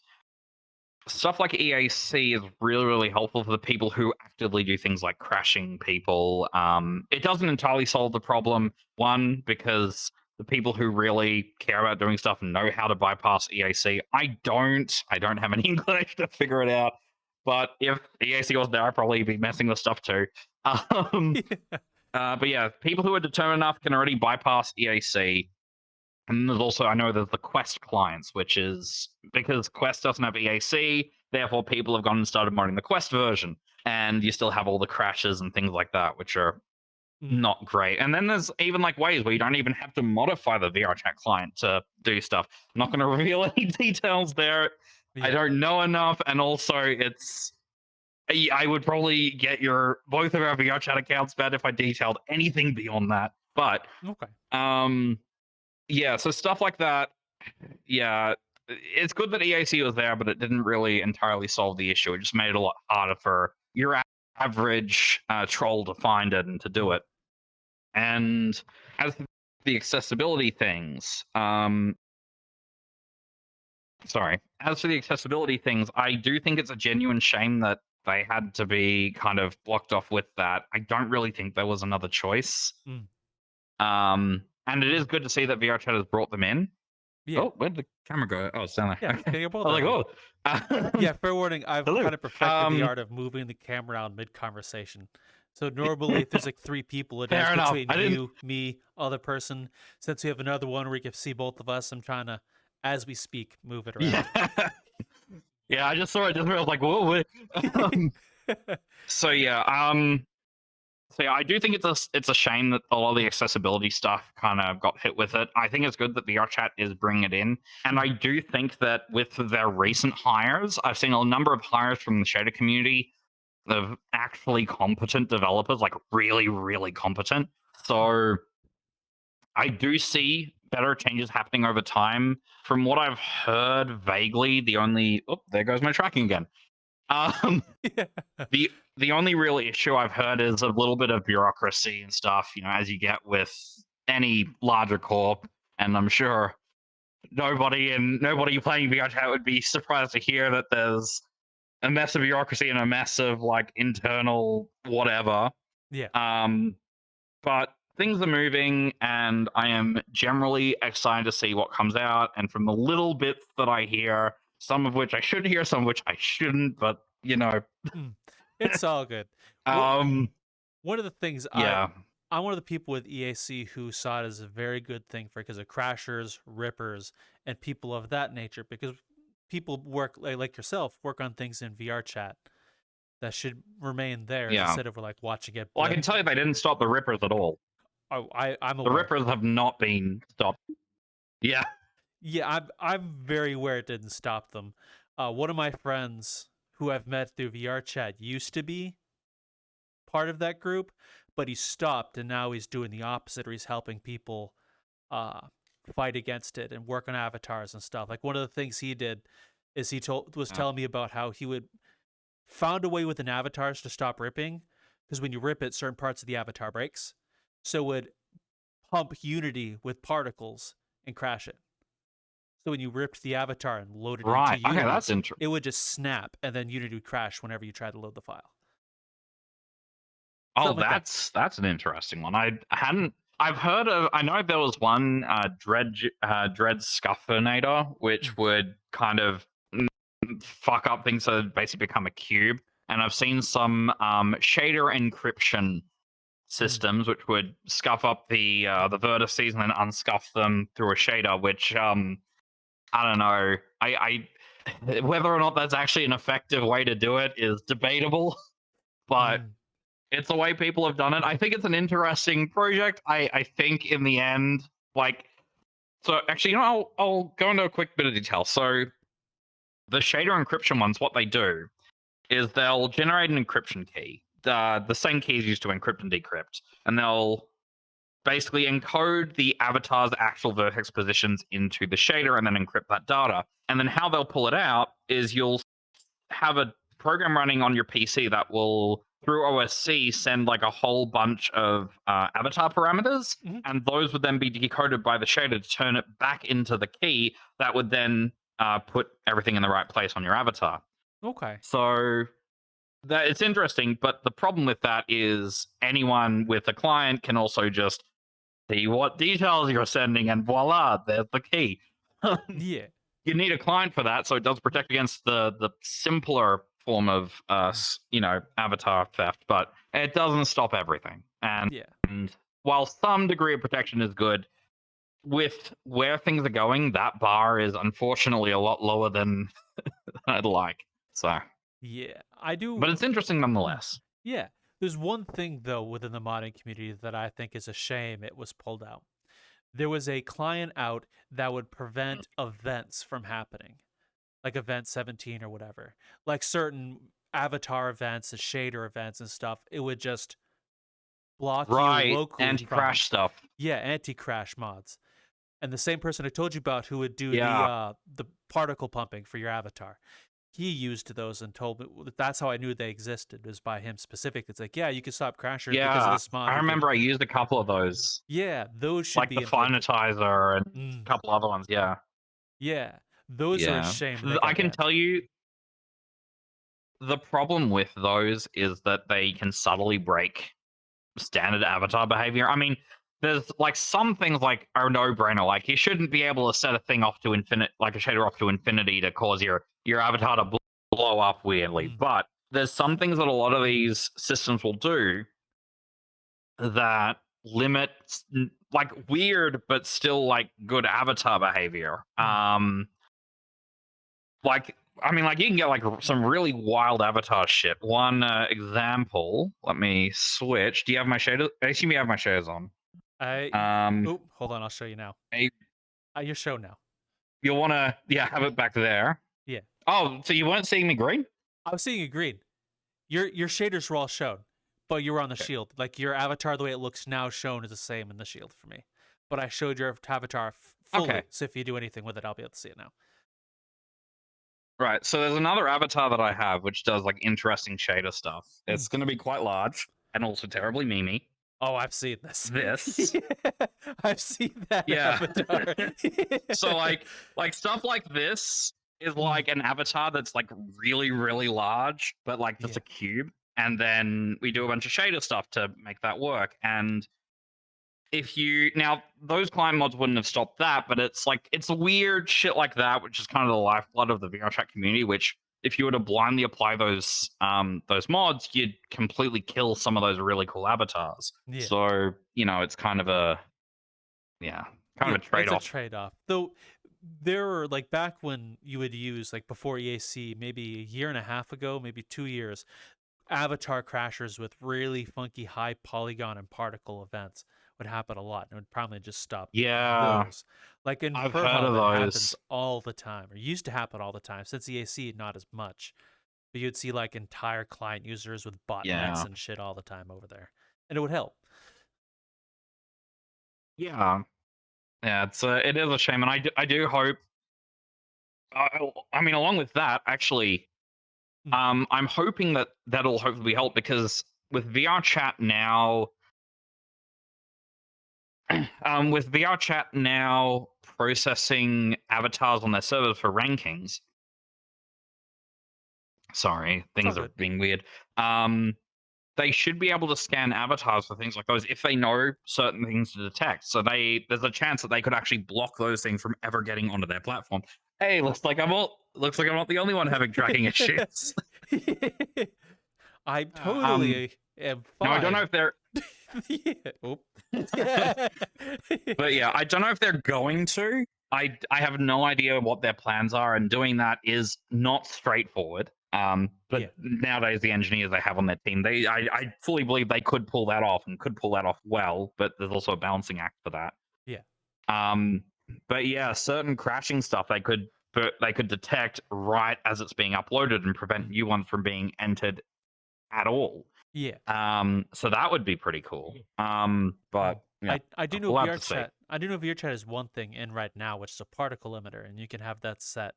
[SPEAKER 2] stuff like EAC is really, really helpful for the people who actively do things like crashing people. It doesn't entirely solve the problem. One, because the people who really care about doing stuff know how to bypass EAC. I don't. I don't have any inclination to figure it out. But if EAC was there, I'd probably be messing with stuff too. Um,
[SPEAKER 1] Yeah.
[SPEAKER 2] but yeah, people who are determined enough can already bypass EAC. And there's also, I know there's the Quest clients, which is because Quest doesn't have EAC, therefore people have gone and started modding the Quest version. And you still have all the crashes and things like that, which are
[SPEAKER 1] Mm.
[SPEAKER 2] not great. And then there's even like ways where you don't even have to modify the VRChat client to do stuff. I'm not going to reveal any details there. I
[SPEAKER 1] Yeah.
[SPEAKER 2] don't know enough. And also, I would probably get both of our VRChat accounts banned if I detailed anything beyond that. But
[SPEAKER 1] Okay.
[SPEAKER 2] yeah, so stuff like that. Yeah, it's good that EAC was there, but it didn't really entirely solve the issue. It just made it a lot harder for your average troll to find it and to do
[SPEAKER 1] Mm.
[SPEAKER 2] it. And as for the accessibility things, as for the accessibility things, I do think it's a genuine shame that they had to be kind of blocked off with that. I don't really think there was another choice.
[SPEAKER 1] Mm.
[SPEAKER 2] And it is good to see that VRChat has brought them in.
[SPEAKER 1] Yeah.
[SPEAKER 2] Oh, where did the camera go? Oh, it's down there.
[SPEAKER 1] Yeah.
[SPEAKER 2] Okay.
[SPEAKER 1] Can you both
[SPEAKER 2] I was like,
[SPEAKER 1] over?
[SPEAKER 2] oh.
[SPEAKER 1] Yeah. Fair warning. I've
[SPEAKER 2] Hello.
[SPEAKER 1] kind of perfected the art of moving the camera around mid conversation. So normally, if there's like three people, it is
[SPEAKER 2] Fair enough.
[SPEAKER 1] between
[SPEAKER 2] I didn't.
[SPEAKER 1] you, me, other person. Since we have another one where you can see both of us, I'm trying to, as we speak, move it around.
[SPEAKER 2] Yeah. Yeah, I just saw it. Just I was like, whoa. Wait. So yeah. So yeah, I do think it's a shame that a lot of the accessibility stuff kind of got hit with it. I think it's good that VRChat is bringing it in, and I do think that with their recent hires, I've seen a number of hires from the shader community of actually competent developers, like really, really competent. So I do see better changes happening over time. From what I've heard vaguely, there goes my tracking again. Um,
[SPEAKER 1] Yeah.
[SPEAKER 2] the only real issue I've heard is a little bit of bureaucracy and stuff, as you get with any larger corp. And I'm sure nobody playing VRChat would be surprised to hear that there's a mess of bureaucracy and a mess of like internal whatever.
[SPEAKER 1] Yeah.
[SPEAKER 2] But things are moving, and I am generally excited to see what comes out. And from the little bits that I hear, some of which I should hear, some of which I shouldn't, but
[SPEAKER 1] Mm. It's all good.
[SPEAKER 2] um,
[SPEAKER 1] One of the things
[SPEAKER 2] yeah,
[SPEAKER 1] I'm one of the people with EAC who saw it as a very good thing because of crashers, rippers, and people of that nature. Because people work like yourself work on things in VR chat that should remain there
[SPEAKER 2] yeah.
[SPEAKER 1] instead of like watching it.
[SPEAKER 2] Well, I can tell you they didn't stop the Rippers at all.
[SPEAKER 1] Oh, I'm
[SPEAKER 2] The
[SPEAKER 1] aware.
[SPEAKER 2] Rippers have not been stopped. Yeah.
[SPEAKER 1] Yeah, I'm very aware it didn't stop them. One of my friends who I've met through VR chat used to be part of that group, but he stopped and now he's doing the opposite, or he's helping people uh, fight against it and work on avatars and stuff. Like one of the things he did is was telling me about how he would found a way with an avatars to stop ripping, because when you rip it, certain parts of the avatar breaks, so it would pump Unity with particles and crash it. So when you ripped the avatar and loaded it
[SPEAKER 2] Right.
[SPEAKER 1] into Unity,
[SPEAKER 2] Okay, that's interesting.
[SPEAKER 1] it would just snap, and then Unity would crash whenever you tried to load the file.
[SPEAKER 2] Oh,
[SPEAKER 1] Something like
[SPEAKER 2] that's an interesting one. I've heard of. I know there was one Dread Scuffinator, which would kind of fuck up things so basically become a cube. And I've seen some shader encryption systems which would scuff up the vertices and then unscuff them through a shader, which I don't know. I whether or not that's actually an effective way to do it is debatable, but it's the way people have done it. I think it's an interesting project. I think in the end, so actually, I'll go into a quick bit of detail. So the shader encryption ones, what they do is they'll generate an encryption key, the same keys used to encrypt and decrypt, and they'll basically encode the avatar's actual vertex positions into the shader and then encrypt that data. And then how they'll pull it out is you'll have a program running on your PC that will, through OSC, send like a whole bunch of avatar parameters,
[SPEAKER 1] Mhm.
[SPEAKER 2] and those would then be decoded by the shader to turn it back into the key that would then put everything in the right place on your avatar.
[SPEAKER 1] Okay.
[SPEAKER 2] So that it's interesting, but the problem with that is anyone with a client can also just see what details you're sending, and voila, there's the key.
[SPEAKER 1] Yeah.
[SPEAKER 2] You need a client for that, so it does protect against the simpler form of avatar theft, but it doesn't stop everything.
[SPEAKER 1] Yeah.
[SPEAKER 2] And while some degree of protection is good, with where things are going, that bar is unfortunately a lot lower than I'd like. So,
[SPEAKER 1] Yeah. I do.
[SPEAKER 2] but it's interesting nonetheless.
[SPEAKER 1] Yeah. There's one thing though within the modding community that I think is a shame it was pulled out. There was a client out that would prevent events from happening, like Event 17 or whatever. Like certain avatar events and shader events and stuff, it would just block you
[SPEAKER 2] Right,
[SPEAKER 1] locally from
[SPEAKER 2] anti-crash
[SPEAKER 1] it.
[SPEAKER 2] stuff.
[SPEAKER 1] Yeah, anti-crash mods. And the same person I told you about who would do
[SPEAKER 2] Yeah,
[SPEAKER 1] the particle pumping for your avatar. He used those and told me that's how I knew they existed, was by him specific. It's like, yeah, you can stop crashers because of
[SPEAKER 2] yeah.
[SPEAKER 1] this mod.
[SPEAKER 2] I remember I used a couple of those,
[SPEAKER 1] Yeah, those should
[SPEAKER 2] like the
[SPEAKER 1] be implemented.
[SPEAKER 2] Finitizer and a
[SPEAKER 1] Mm,
[SPEAKER 2] couple other ones. Yeah,
[SPEAKER 1] yeah, those are a
[SPEAKER 2] yeah.
[SPEAKER 1] shame they
[SPEAKER 2] I
[SPEAKER 1] got
[SPEAKER 2] can
[SPEAKER 1] banned.
[SPEAKER 2] tell you the problem with those is that they can subtly break standard avatar behavior. I mean, there's like some things like are no brainer. Like you shouldn't be able to set a thing off to infinite, like a shader off to infinity, to cause your avatar to blow up weirdly.
[SPEAKER 1] Mm,
[SPEAKER 2] But there's some things that a lot of these systems will do that limit like weird but still like good avatar behavior.
[SPEAKER 1] mm.
[SPEAKER 2] Like I mean, like you can get like some really wild avatar shit. One example. Let me switch. Do you have my shaders? I assume you have my shaders on.
[SPEAKER 1] I
[SPEAKER 2] Um,
[SPEAKER 1] oh, hold on, I'll show you now.
[SPEAKER 2] eh,
[SPEAKER 1] Your show now.
[SPEAKER 2] you'll want to have it back there.
[SPEAKER 1] Yeah,
[SPEAKER 2] Oh, so you weren't seeing me green?
[SPEAKER 1] I was seeing a green. Your shaders were all shown, but you were on the
[SPEAKER 2] Okay.
[SPEAKER 1] shield. Like your avatar, the way it looks now shown is the same in the shield for me. But I showed your avatar fully,
[SPEAKER 2] Okay.
[SPEAKER 1] so if you do anything with it, I'll be able to see it now.
[SPEAKER 2] Right. So there's another avatar that I have which does like interesting shader stuff. It's going to be quite large and also terribly memey.
[SPEAKER 1] Oh, I've seen this.
[SPEAKER 2] This.
[SPEAKER 1] Yeah, I've seen that
[SPEAKER 2] Yeah.
[SPEAKER 1] avatar.
[SPEAKER 2] So like stuff like this is like an avatar that's like really really large but like just
[SPEAKER 1] Yeah.
[SPEAKER 2] a cube, and then we do a bunch of shader stuff to make that work. And if you now, those client mods wouldn't have stopped that, but it's like it's weird shit like that which is kind of the lifeblood of the VRChat community, which if you were to blindly apply those mods, you'd completely kill some of those really cool avatars.
[SPEAKER 1] Yeah.
[SPEAKER 2] So it's kind of a kind of a trade-off.
[SPEAKER 1] It's a trade-off. Though there were like back when you would use like before EAC, maybe a year and a half ago, maybe 2 years, avatar crashers with really funky high polygon and particle events would happen a lot, and it would probably just stop
[SPEAKER 2] Yeah,
[SPEAKER 1] those. Like in
[SPEAKER 2] I've
[SPEAKER 1] Vrchat,
[SPEAKER 2] heard of
[SPEAKER 1] it
[SPEAKER 2] those.
[SPEAKER 1] happens all the time, or used to happen all the time. Since EAC, not as much. But you'd see like entire client users with botnets
[SPEAKER 2] Yeah.
[SPEAKER 1] and shit all the time over there, and it would help.
[SPEAKER 2] Yeah, it is a shame, and I do hope. I mean, along with that, actually, I'm hoping that that'll hopefully help, because with VRChat now, processing avatars on their servers for rankings. Sorry, things are
[SPEAKER 1] good.
[SPEAKER 2] being weird. They should be able to scan avatars for things like those if they know certain things to detect. So there's a chance that they could actually block those things from ever getting onto their platform. Hey, looks like I'm not the only one having tracking issues.
[SPEAKER 1] I totally am fine.
[SPEAKER 2] Now I don't know if they're but yeah, I don't know if they're going to. I have no idea what their plans are, and doing that is not straightforward. But
[SPEAKER 1] Yeah.
[SPEAKER 2] nowadays the engineers they have on their team, I fully believe they could pull that off, and could pull that off well, but there's also a balancing act for that.
[SPEAKER 1] Yeah.
[SPEAKER 2] But yeah, certain crashing stuff they could detect right as it's being uploaded and prevent new ones from being entered at all.
[SPEAKER 1] Yeah.
[SPEAKER 2] So that would be pretty cool. But Yeah,
[SPEAKER 1] I do know
[SPEAKER 2] we'll have to see.
[SPEAKER 1] VRChat. I do know VRChat is one thing in right now, which is a particle limiter, and you can have that set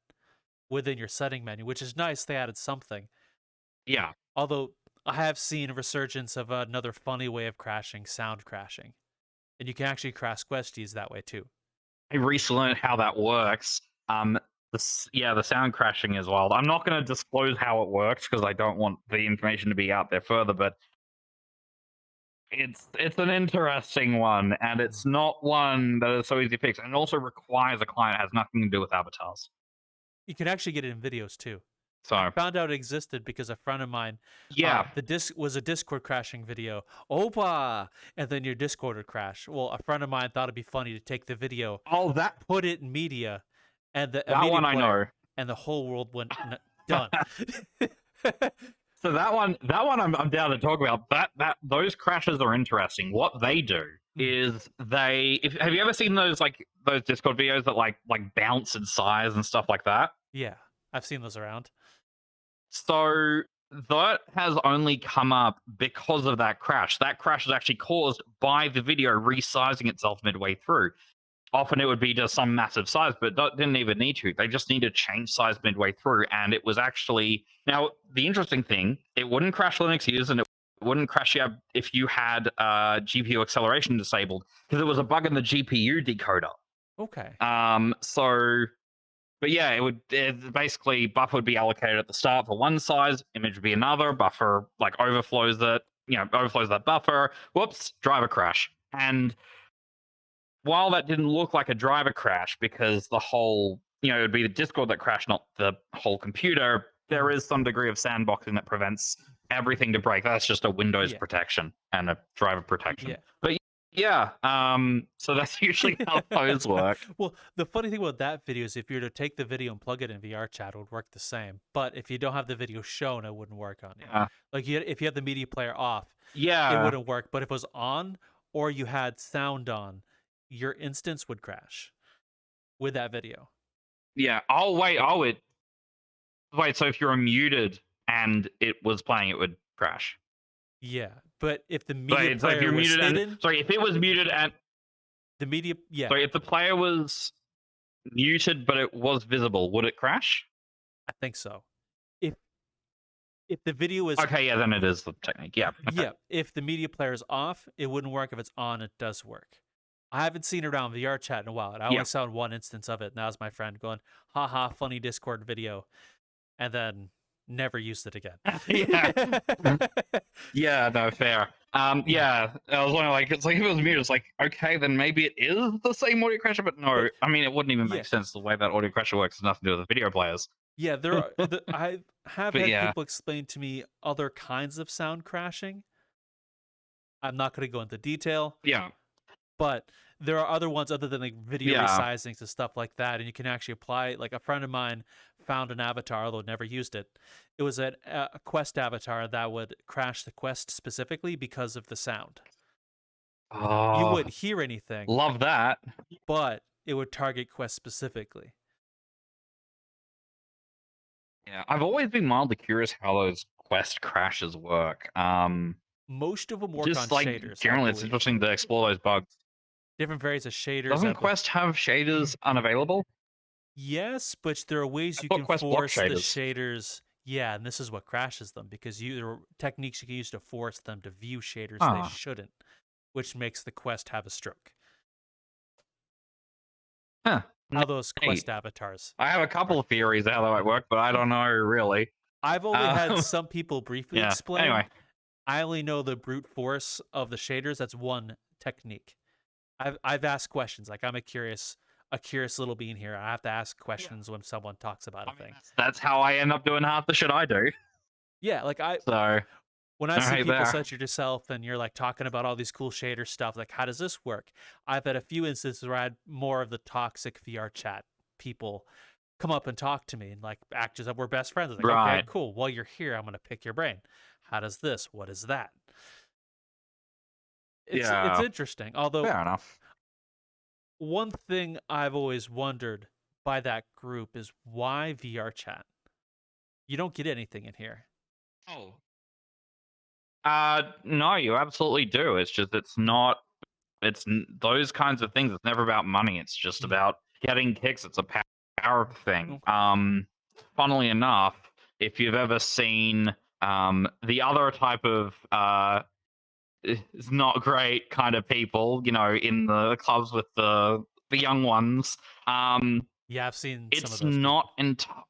[SPEAKER 1] within your setting menu, which is nice. They added something.
[SPEAKER 2] Yeah,
[SPEAKER 1] Although I have seen a resurgence of another funny way of crashing, sound crashing, and you can actually crash questies that way too.
[SPEAKER 2] I recently learned how that works. The sound crashing is wild. I'm not going to disclose how it works because I don't want the information to be out there further. But it's an interesting one, and it's not one that is so easy to fix. And it also requires a client. It has nothing to do with avatars.
[SPEAKER 1] You can actually get it in videos too. I
[SPEAKER 2] So
[SPEAKER 1] found out it existed because a friend of mine,
[SPEAKER 2] yeah,
[SPEAKER 1] the disc was a Discord crashing video. Opa! And then your Discord would crash. Well, a friend of mine thought it'd be funny to take the video,
[SPEAKER 2] oh
[SPEAKER 1] put it in media, and a
[SPEAKER 2] that
[SPEAKER 1] media
[SPEAKER 2] one I know.
[SPEAKER 1] player, and the whole world went done.
[SPEAKER 2] So that one I'm down to talk about. Those crashes are interesting. What they do is have you ever seen those Discord videos that like bounce in size and stuff like that?
[SPEAKER 1] Yeah, I've seen those around.
[SPEAKER 2] So that has only come up because of that crash. That crash is actually caused by the video resizing itself midway through. Often it would be just some massive size, but didn't even need to. They just need to change size midway through. And it was actually, now the interesting thing, it wouldn't crash Linux users and it wouldn't crash you if you had GPU acceleration disabled because it was a bug in the GPU decoder.
[SPEAKER 1] Okay.
[SPEAKER 2] But yeah, basically buffer would be allocated at the start for one size, image would be another, buffer overflows that buffer. Whoops, driver crash. And while that didn't look like a driver crash because the whole, it would be the Discord that crashed, not the whole computer, there is some degree of sandboxing that prevents everything to break. That's just a Windows protection and a driver protection.
[SPEAKER 1] Yeah.
[SPEAKER 2] But yeah, so that's usually how those work.
[SPEAKER 1] Well, the funny thing about that video is if you were to take the video and plug it in VRChat, it would work the same. But if you don't have the video shown, it wouldn't work on you.
[SPEAKER 2] Yeah.
[SPEAKER 1] Like if you had the media player off,
[SPEAKER 2] Yeah,
[SPEAKER 1] it wouldn't work. But if it was on or you had sound on, your instance would crash with that video.
[SPEAKER 2] Yeah. Oh wait. Wait. So if you're muted and it was playing, it would crash.
[SPEAKER 1] Yeah, but if the media
[SPEAKER 2] So if
[SPEAKER 1] player
[SPEAKER 2] you're
[SPEAKER 1] was
[SPEAKER 2] muted
[SPEAKER 1] hidden,
[SPEAKER 2] if it was muted and
[SPEAKER 1] the media,
[SPEAKER 2] sorry, if the player was muted but it was visible, would it crash?
[SPEAKER 1] I think so. If the video is
[SPEAKER 2] okay, yeah, then it is the technique. Yeah. Okay.
[SPEAKER 1] Yeah, if the media player is off, it wouldn't work. If it's on, it does work. I haven't seen it around VR chat in a while. I only saw one instance of it, and that was my friend going, haha, funny Discord video, and then never used it again.
[SPEAKER 2] Yeah. Yeah, no, fair. Yeah, I was wondering, if it was muted, it's like, okay, then maybe it is the same audio crasher, but no, I mean, it wouldn't even make sense. The way that audio crasher works has nothing to do with the video players.
[SPEAKER 1] Yeah, I have had people explain to me other kinds of sound crashing. I'm not going to go into detail.
[SPEAKER 2] Yeah.
[SPEAKER 1] But there are other ones other than video resizings and stuff like that, and you can actually apply. Like a friend of mine found an avatar, although never used it. It was a Quest avatar that would crash the Quest specifically because of the sound.
[SPEAKER 2] Oh,
[SPEAKER 1] you wouldn't hear anything.
[SPEAKER 2] Love that.
[SPEAKER 1] But it would target Quest specifically.
[SPEAKER 2] Yeah, I've always been mildly curious how those Quest crashes work.
[SPEAKER 1] Most of them work
[SPEAKER 2] just
[SPEAKER 1] on
[SPEAKER 2] like
[SPEAKER 1] shaders.
[SPEAKER 2] Generally, it's interesting to explore those bugs.
[SPEAKER 1] Different variants of shaders.
[SPEAKER 2] Doesn't Quest have shaders unavailable?
[SPEAKER 1] Yes, but there are ways you can force the shaders. Yeah, and this is what crashes them because there are techniques you can use to force them to view shaders they shouldn't, which makes the Quest have a stroke.
[SPEAKER 2] Huh.
[SPEAKER 1] How those Quest avatars.
[SPEAKER 2] I have a couple of theories of how that might work, but I don't know really.
[SPEAKER 1] I've only had some people briefly explain.
[SPEAKER 2] Anyway.
[SPEAKER 1] I only know the brute force of the shaders. That's one technique. I've asked questions. Like I'm a curious little bean here. I have to ask questions when someone talks about a thing.
[SPEAKER 2] That's how I end up doing half the shit I do.
[SPEAKER 1] Yeah, like when I see people such as yourself and you're like talking about all these cool shader stuff, like how does this work? I've had a few instances where I had more of the toxic VR chat people come up and talk to me and like act as if we're best friends. Like, okay, cool. While you're here, I'm gonna pick your brain. How does this? What is that? It's interesting. Although
[SPEAKER 2] fair enough.
[SPEAKER 1] One thing I've always wondered by that group is why VR chat? You don't get anything in here.
[SPEAKER 2] Oh. No, you absolutely do. It's just it's not those kinds of things. It's never about money. It's just about getting kicks. It's a power thing. Funnily enough, if you've ever seen the other type of it's not great kind of people, in the clubs with the young ones.
[SPEAKER 1] Yeah, I've seen some of
[SPEAKER 2] It's
[SPEAKER 1] those
[SPEAKER 2] not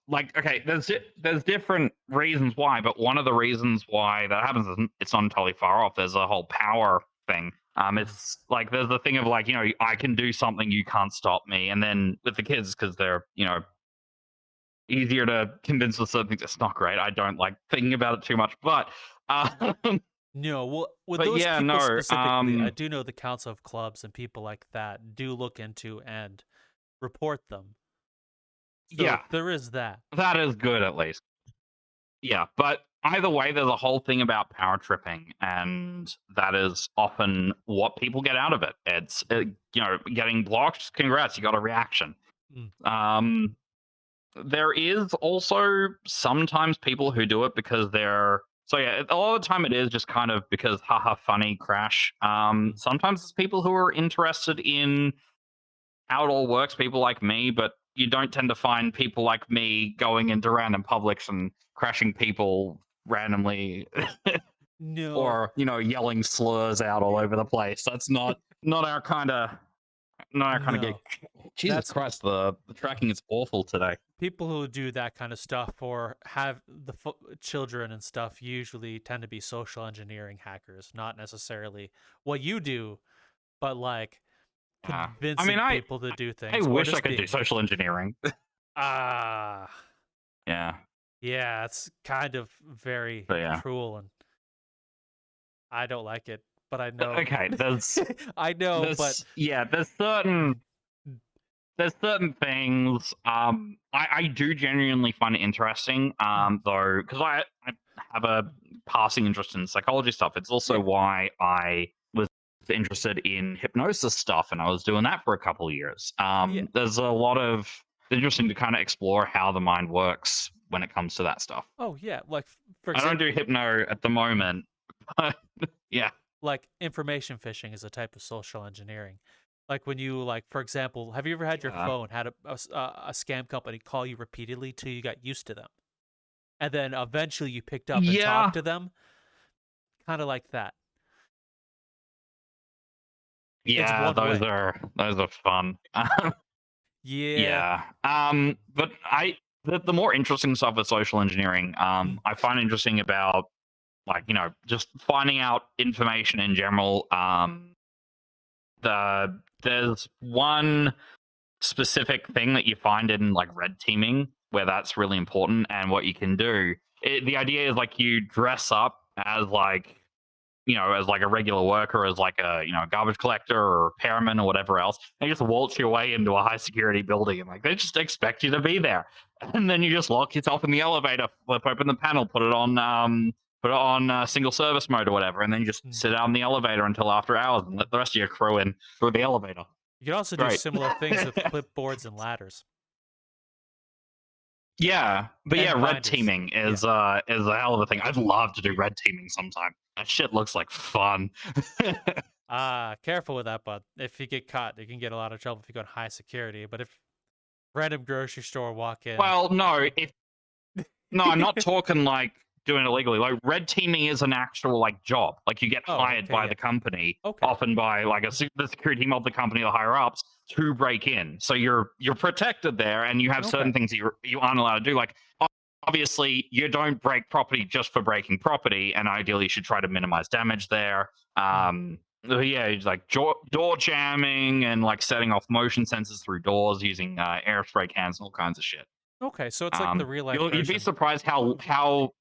[SPEAKER 2] like, okay. There's different reasons why, but one of the reasons why that happens is it's not entirely far off. There's a whole power thing. It's like there's the thing of like, I can do something, you can't stop me, and then with the kids because they're easier to convince with certain things. It's not great. I don't like thinking about it too much, but
[SPEAKER 1] No, well, with
[SPEAKER 2] but
[SPEAKER 1] those
[SPEAKER 2] yeah,
[SPEAKER 1] people
[SPEAKER 2] no,
[SPEAKER 1] specifically, I do know the council of clubs and people like that do look into and report them. So
[SPEAKER 2] yeah,
[SPEAKER 1] there is that.
[SPEAKER 2] that is good at least. Yeah, but either way, there's a whole thing about power tripping, and that is often what people get out of it. It's getting blocked. Congrats, you got a reaction.
[SPEAKER 1] Mm.
[SPEAKER 2] There is also sometimes people who do it because they're so yeah. A lot of the time, it is just kind of because haha, funny crash. Sometimes it's people who are interested in how it all works, people like me, but you don't tend to find people like me going into random publics and crashing people randomly
[SPEAKER 1] No.
[SPEAKER 2] or yelling slurs out all over the place. That's not our kind of gig. Jesus Christ, the tracking is awful today.
[SPEAKER 1] People who do that kind of stuff or have the children and stuff usually tend to be social engineering hackers, not necessarily what you do, but like convincing people to do things.
[SPEAKER 2] I wish I could do social engineering.
[SPEAKER 1] Yeah, it's kind of very cruel, and I don't like it, but I know.
[SPEAKER 2] Okay, there's
[SPEAKER 1] I know, but
[SPEAKER 2] yeah, there's certain things I do genuinely find it interesting, though, because I have a passing interest in psychology stuff. It's also why I was interested in hypnosis stuff, and I was doing that for a couple of years. There's a lot of interesting to kind of explore how the mind works when it comes to that stuff.
[SPEAKER 1] Oh yeah, like for
[SPEAKER 2] example, I don't do hypno at the moment, but yeah.
[SPEAKER 1] Like information phishing is a type of social engineering. Like when you for example, have you ever had your phone had a scam company call you repeatedly till you got used to them, and then eventually you picked up and talked to them? Kind of like that.
[SPEAKER 2] Yeah, those are fun.
[SPEAKER 1] Yeah.
[SPEAKER 2] But the more interesting stuff with social engineering, I find interesting about just finding out information in general. There's one specific thing that you find in red teaming where that's really important, and what you can do. The idea is you dress up as as a regular worker, as a garbage collector or repairman or whatever else, and you just waltz your way into a high security building, and they just expect you to be there, and then you just lock yourself in the elevator, flip open the panel, put it on single service mode or whatever, and then you just sit out in the elevator until after hours and let the rest of your crew in through the elevator.
[SPEAKER 1] You can also do similar things with clipboards and ladders.
[SPEAKER 2] Yeah, but and red teaming is a hell of a thing. I'd love to do red teaming sometime. That shit looks like fun.
[SPEAKER 1] Careful with that, bud. If you get caught, you can get a lot of trouble if you go in high security. But if random grocery store walk in,
[SPEAKER 2] well, no, I'm not talking doing it illegally. Red teaming is an actual job. You get hired by the company, often by the security team of the company, the higher ups, to break in. So you're protected there, and you have certain things that you aren't allowed to do. Obviously, you don't break property just for breaking property, and ideally, you should try to minimize damage there. Door jamming and setting off motion sensors through doors using air spray cans and all kinds of shit.
[SPEAKER 1] Okay, so it's like the real life.
[SPEAKER 2] You'd be surprised how.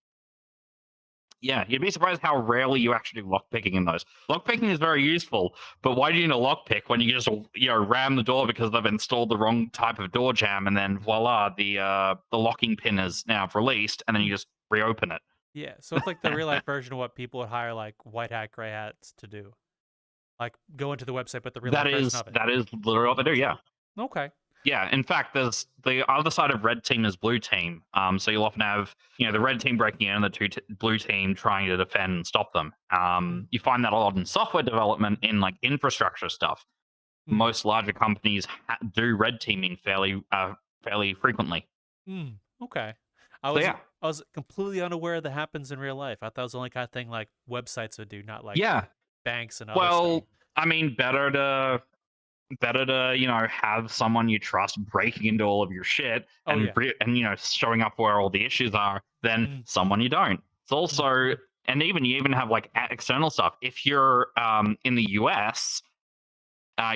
[SPEAKER 2] Yeah, you'd be surprised how rarely you actually do lockpicking in those. Lockpicking is very useful, but why do you need a lockpick when you just ram the door because they've installed the wrong type of door jam, and then voila, the locking pin is now released, and then you just reopen it.
[SPEAKER 1] Yeah, so it's like the real life version of what people would hire white hat, gray hats to do. Go into the website, but the real life version of it.
[SPEAKER 2] That is literally what they do. Yeah.
[SPEAKER 1] Okay.
[SPEAKER 2] Yeah, in fact, there's the other side of red team is blue team. So you'll often have, the red team breaking in and the blue team trying to defend and stop them.
[SPEAKER 1] Mm,
[SPEAKER 2] You find that a lot in software development, in like infrastructure stuff.
[SPEAKER 1] mm,
[SPEAKER 2] Most larger companies do red teaming fairly frequently.
[SPEAKER 1] mm. Okay. I
[SPEAKER 2] So
[SPEAKER 1] was
[SPEAKER 2] yeah,
[SPEAKER 1] I was completely unaware that happens in real life. I thought it was the only kind of thing like websites would do, not like
[SPEAKER 2] yeah.
[SPEAKER 1] banks and other stuff.
[SPEAKER 2] Well, I mean, better to have someone you trust breaking into all of your shit
[SPEAKER 1] Oh yeah.
[SPEAKER 2] and showing up where all the issues are than
[SPEAKER 1] Mm,
[SPEAKER 2] someone you don't. It's
[SPEAKER 1] mm,
[SPEAKER 2] also, and even you even have like external stuff. If you're in the US,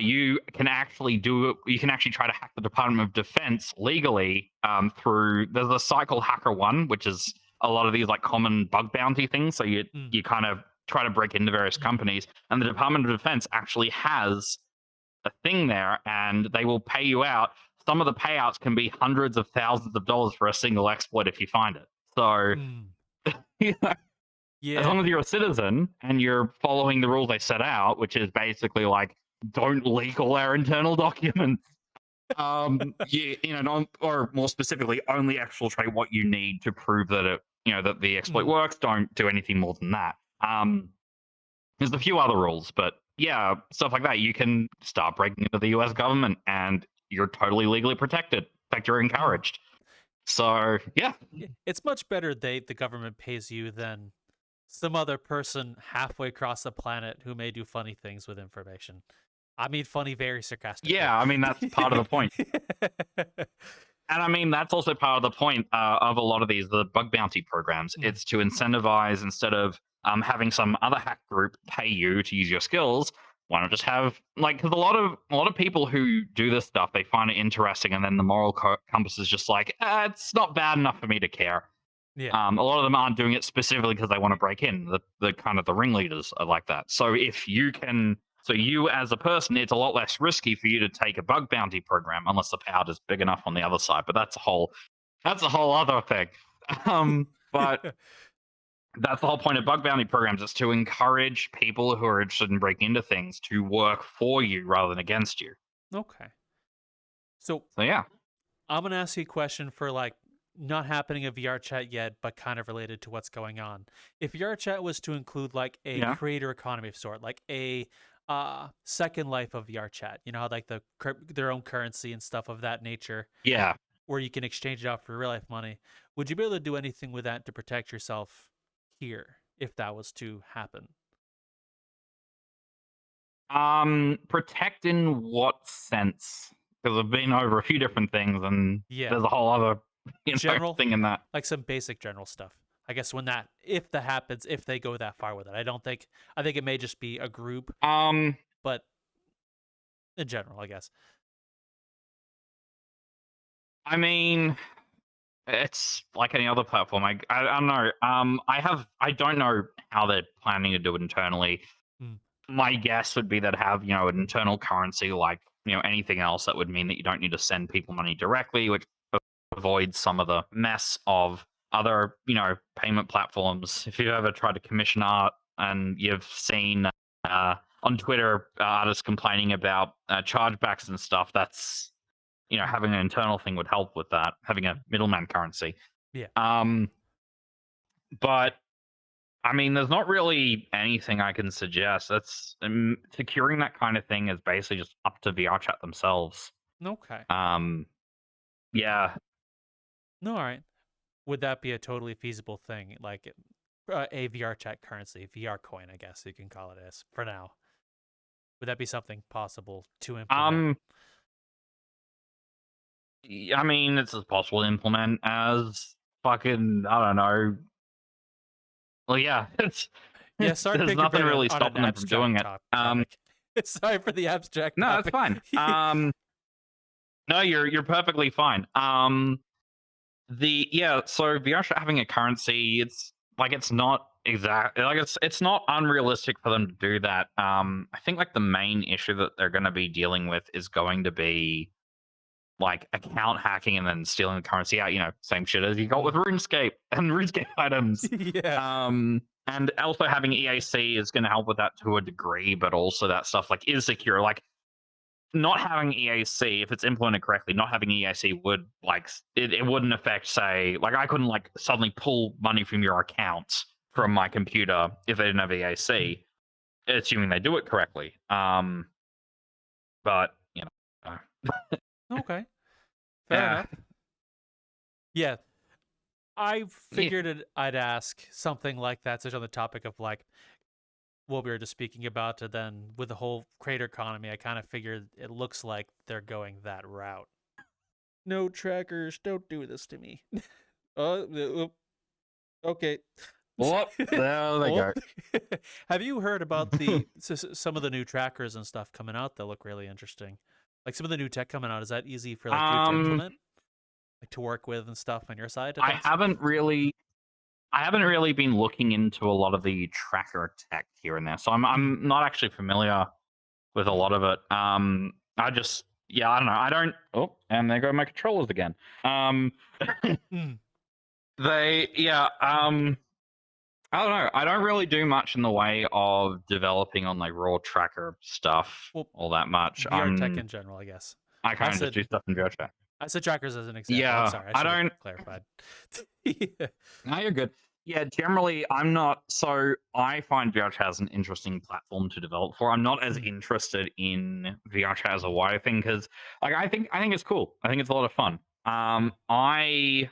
[SPEAKER 2] you can actually try to hack the Department of Defense legally, through, there's a site called HackerOne, which is a lot of these like common bug bounty things. So you
[SPEAKER 1] mm,
[SPEAKER 2] you kind of try to break into various companies, and the Department of Defense actually has a thing there, and they will pay you out. Some of the payouts can be hundreds of thousands of dollars for a single exploit if you find it. So
[SPEAKER 1] mm.
[SPEAKER 2] as
[SPEAKER 1] Yeah.
[SPEAKER 2] long as you're a citizen and you're following the rules they set out, which is basically like, don't leak all our internal documents. Or more specifically, only exfiltrate what you need to prove that that the exploit
[SPEAKER 1] Mm,
[SPEAKER 2] works. Don't do anything more than that. There's a few other rules, but yeah, stuff like that. You can start breaking into the US government and you're totally legally protected. In fact, you're
[SPEAKER 1] mm.
[SPEAKER 2] encouraged. So yeah.
[SPEAKER 1] It's much better the government pays you than some other person halfway across the planet who may do funny things with information. I mean funny very sarcastically.
[SPEAKER 2] Yeah, I mean that's part of the point. And I mean, that's also part of the point of a lot of the bug bounty programs.
[SPEAKER 1] Mm,
[SPEAKER 2] It's to incentivize, instead of having some other hack group pay you to use your skills. Why not just have, like, because a lot of people who do this stuff, they find it interesting, and then the moral compass is just like, it's not bad enough for me to care.
[SPEAKER 1] yeah.
[SPEAKER 2] A lot of them aren't doing it specifically because they want to break in. The kind of the ringleaders are like that. So if you can, so you as a person, it's a lot less risky for you to take a bug bounty program unless the payout is big enough on the other side. But that's a whole other thing. But that's the whole point of bug bounty programs, is to encourage people who are interested in breaking into things to work for you rather than against you.
[SPEAKER 1] Okay. So
[SPEAKER 2] So yeah,
[SPEAKER 1] I'm gonna ask you a question for like not happening a VR chat yet, but kind of related to what's going on. If VR chat was to include like a
[SPEAKER 2] yeah,
[SPEAKER 1] creator economy of sort, like a second life of VR chat, you know how like their own currency and stuff of that nature,
[SPEAKER 2] yeah.
[SPEAKER 1] where you can exchange it out for real life money, would you be able to do anything with that to protect yourself here if that was to happen?
[SPEAKER 2] Protect in what sense? Because I've been over a few different things, and
[SPEAKER 1] Yeah.
[SPEAKER 2] there's a whole other
[SPEAKER 1] General,
[SPEAKER 2] thing in that.
[SPEAKER 1] like some basic general stuff. I guess when that, if that happens, if they go that far with it, I think it may just be a group,
[SPEAKER 2] Um,
[SPEAKER 1] but in general, I guess.
[SPEAKER 2] I mean, it's like any other platform. I don't know. I don't know how they're planning to do it internally.
[SPEAKER 1] Mm,
[SPEAKER 2] My guess would be that have an internal currency like anything else. That would mean that you don't need to send people money directly, which avoids some of the mess of other payment platforms. If you've ever tried to commission art and you've seen on Twitter artists complaining about chargebacks and stuff, that's having an internal thing would help with that, having a middleman currency.
[SPEAKER 1] yeah.
[SPEAKER 2] Um, but I mean, there's not really anything I can suggest. That's securing that kind of thing is basically just up to VRChat themselves.
[SPEAKER 1] Okay.
[SPEAKER 2] Yeah.
[SPEAKER 1] No, all right. Would that be a totally feasible thing? Like a VR chat currency, VR coin, I guess you can call it as for now. Would that be something possible to implement?
[SPEAKER 2] Um, I mean, it's as possible to implement as fucking, I don't know. Well, yeah,
[SPEAKER 1] Yeah, sorry to
[SPEAKER 2] there's
[SPEAKER 1] pick your
[SPEAKER 2] nothing
[SPEAKER 1] brain
[SPEAKER 2] really
[SPEAKER 1] on an
[SPEAKER 2] stopping them from doing
[SPEAKER 1] abstract
[SPEAKER 2] it.
[SPEAKER 1] topic. Sorry for the abstract
[SPEAKER 2] No, it's
[SPEAKER 1] topic.
[SPEAKER 2] fine. No, you're perfectly fine. So VR having a currency, it's not exact, like it's not unrealistic for them to do that. I think like the main issue that they're going to be dealing with is going to be like account hacking and then stealing the currency out. Same shit as you got with RuneScape and RuneScape items.
[SPEAKER 1] Yeah.
[SPEAKER 2] And also having EAC is going to help with that to a degree, but also that stuff like is secure. Like not having EAC, if it's implemented correctly, not having EAC would it wouldn't affect, say, like I couldn't like suddenly pull money from your account from my computer if they didn't have EAC, assuming they do it correctly. But
[SPEAKER 1] Okay, fair
[SPEAKER 2] yeah,
[SPEAKER 1] enough. Yeah, I
[SPEAKER 2] yeah.
[SPEAKER 1] figured I'd ask something like that, such on the topic of like what we were just speaking about, and then with the whole creator economy, I kind of figured it looks like they're going that route. No trackers, don't do this to me. Okay.
[SPEAKER 2] Oh, there they
[SPEAKER 1] Oh.
[SPEAKER 2] go.
[SPEAKER 1] Have you heard about the some of the new trackers and stuff coming out that look really interesting? Like some of the new tech coming out, is that easy for like you to
[SPEAKER 2] um,
[SPEAKER 1] implement, like to work with and stuff on your side of
[SPEAKER 2] I
[SPEAKER 1] things?
[SPEAKER 2] haven't really I haven't really been looking into a lot of the tracker tech here and there, so
[SPEAKER 1] Mm,
[SPEAKER 2] I'm not actually familiar with a lot of it. I just yeah, I don't know. I don't. Oh, and there go my controllers again.
[SPEAKER 1] mm.
[SPEAKER 2] They yeah. I don't know. I don't really do much in the way of developing on like raw tracker stuff
[SPEAKER 1] Well,
[SPEAKER 2] all that much.
[SPEAKER 1] VR tech in general, I guess.
[SPEAKER 2] I
[SPEAKER 1] I
[SPEAKER 2] kind of just
[SPEAKER 1] said
[SPEAKER 2] do stuff in VRChat.
[SPEAKER 1] I said trackers as an example. I'm
[SPEAKER 2] Yeah,
[SPEAKER 1] sorry, I
[SPEAKER 2] I
[SPEAKER 1] should have
[SPEAKER 2] don't.
[SPEAKER 1] clarified. Yeah.
[SPEAKER 2] No, you're good. Yeah, generally, I'm not. So I find VRChat as an interesting platform to develop for. I'm not as
[SPEAKER 1] Mm,
[SPEAKER 2] interested in VRChat as a wider thing because, like, I think it's cool. I think it's a lot of fun. I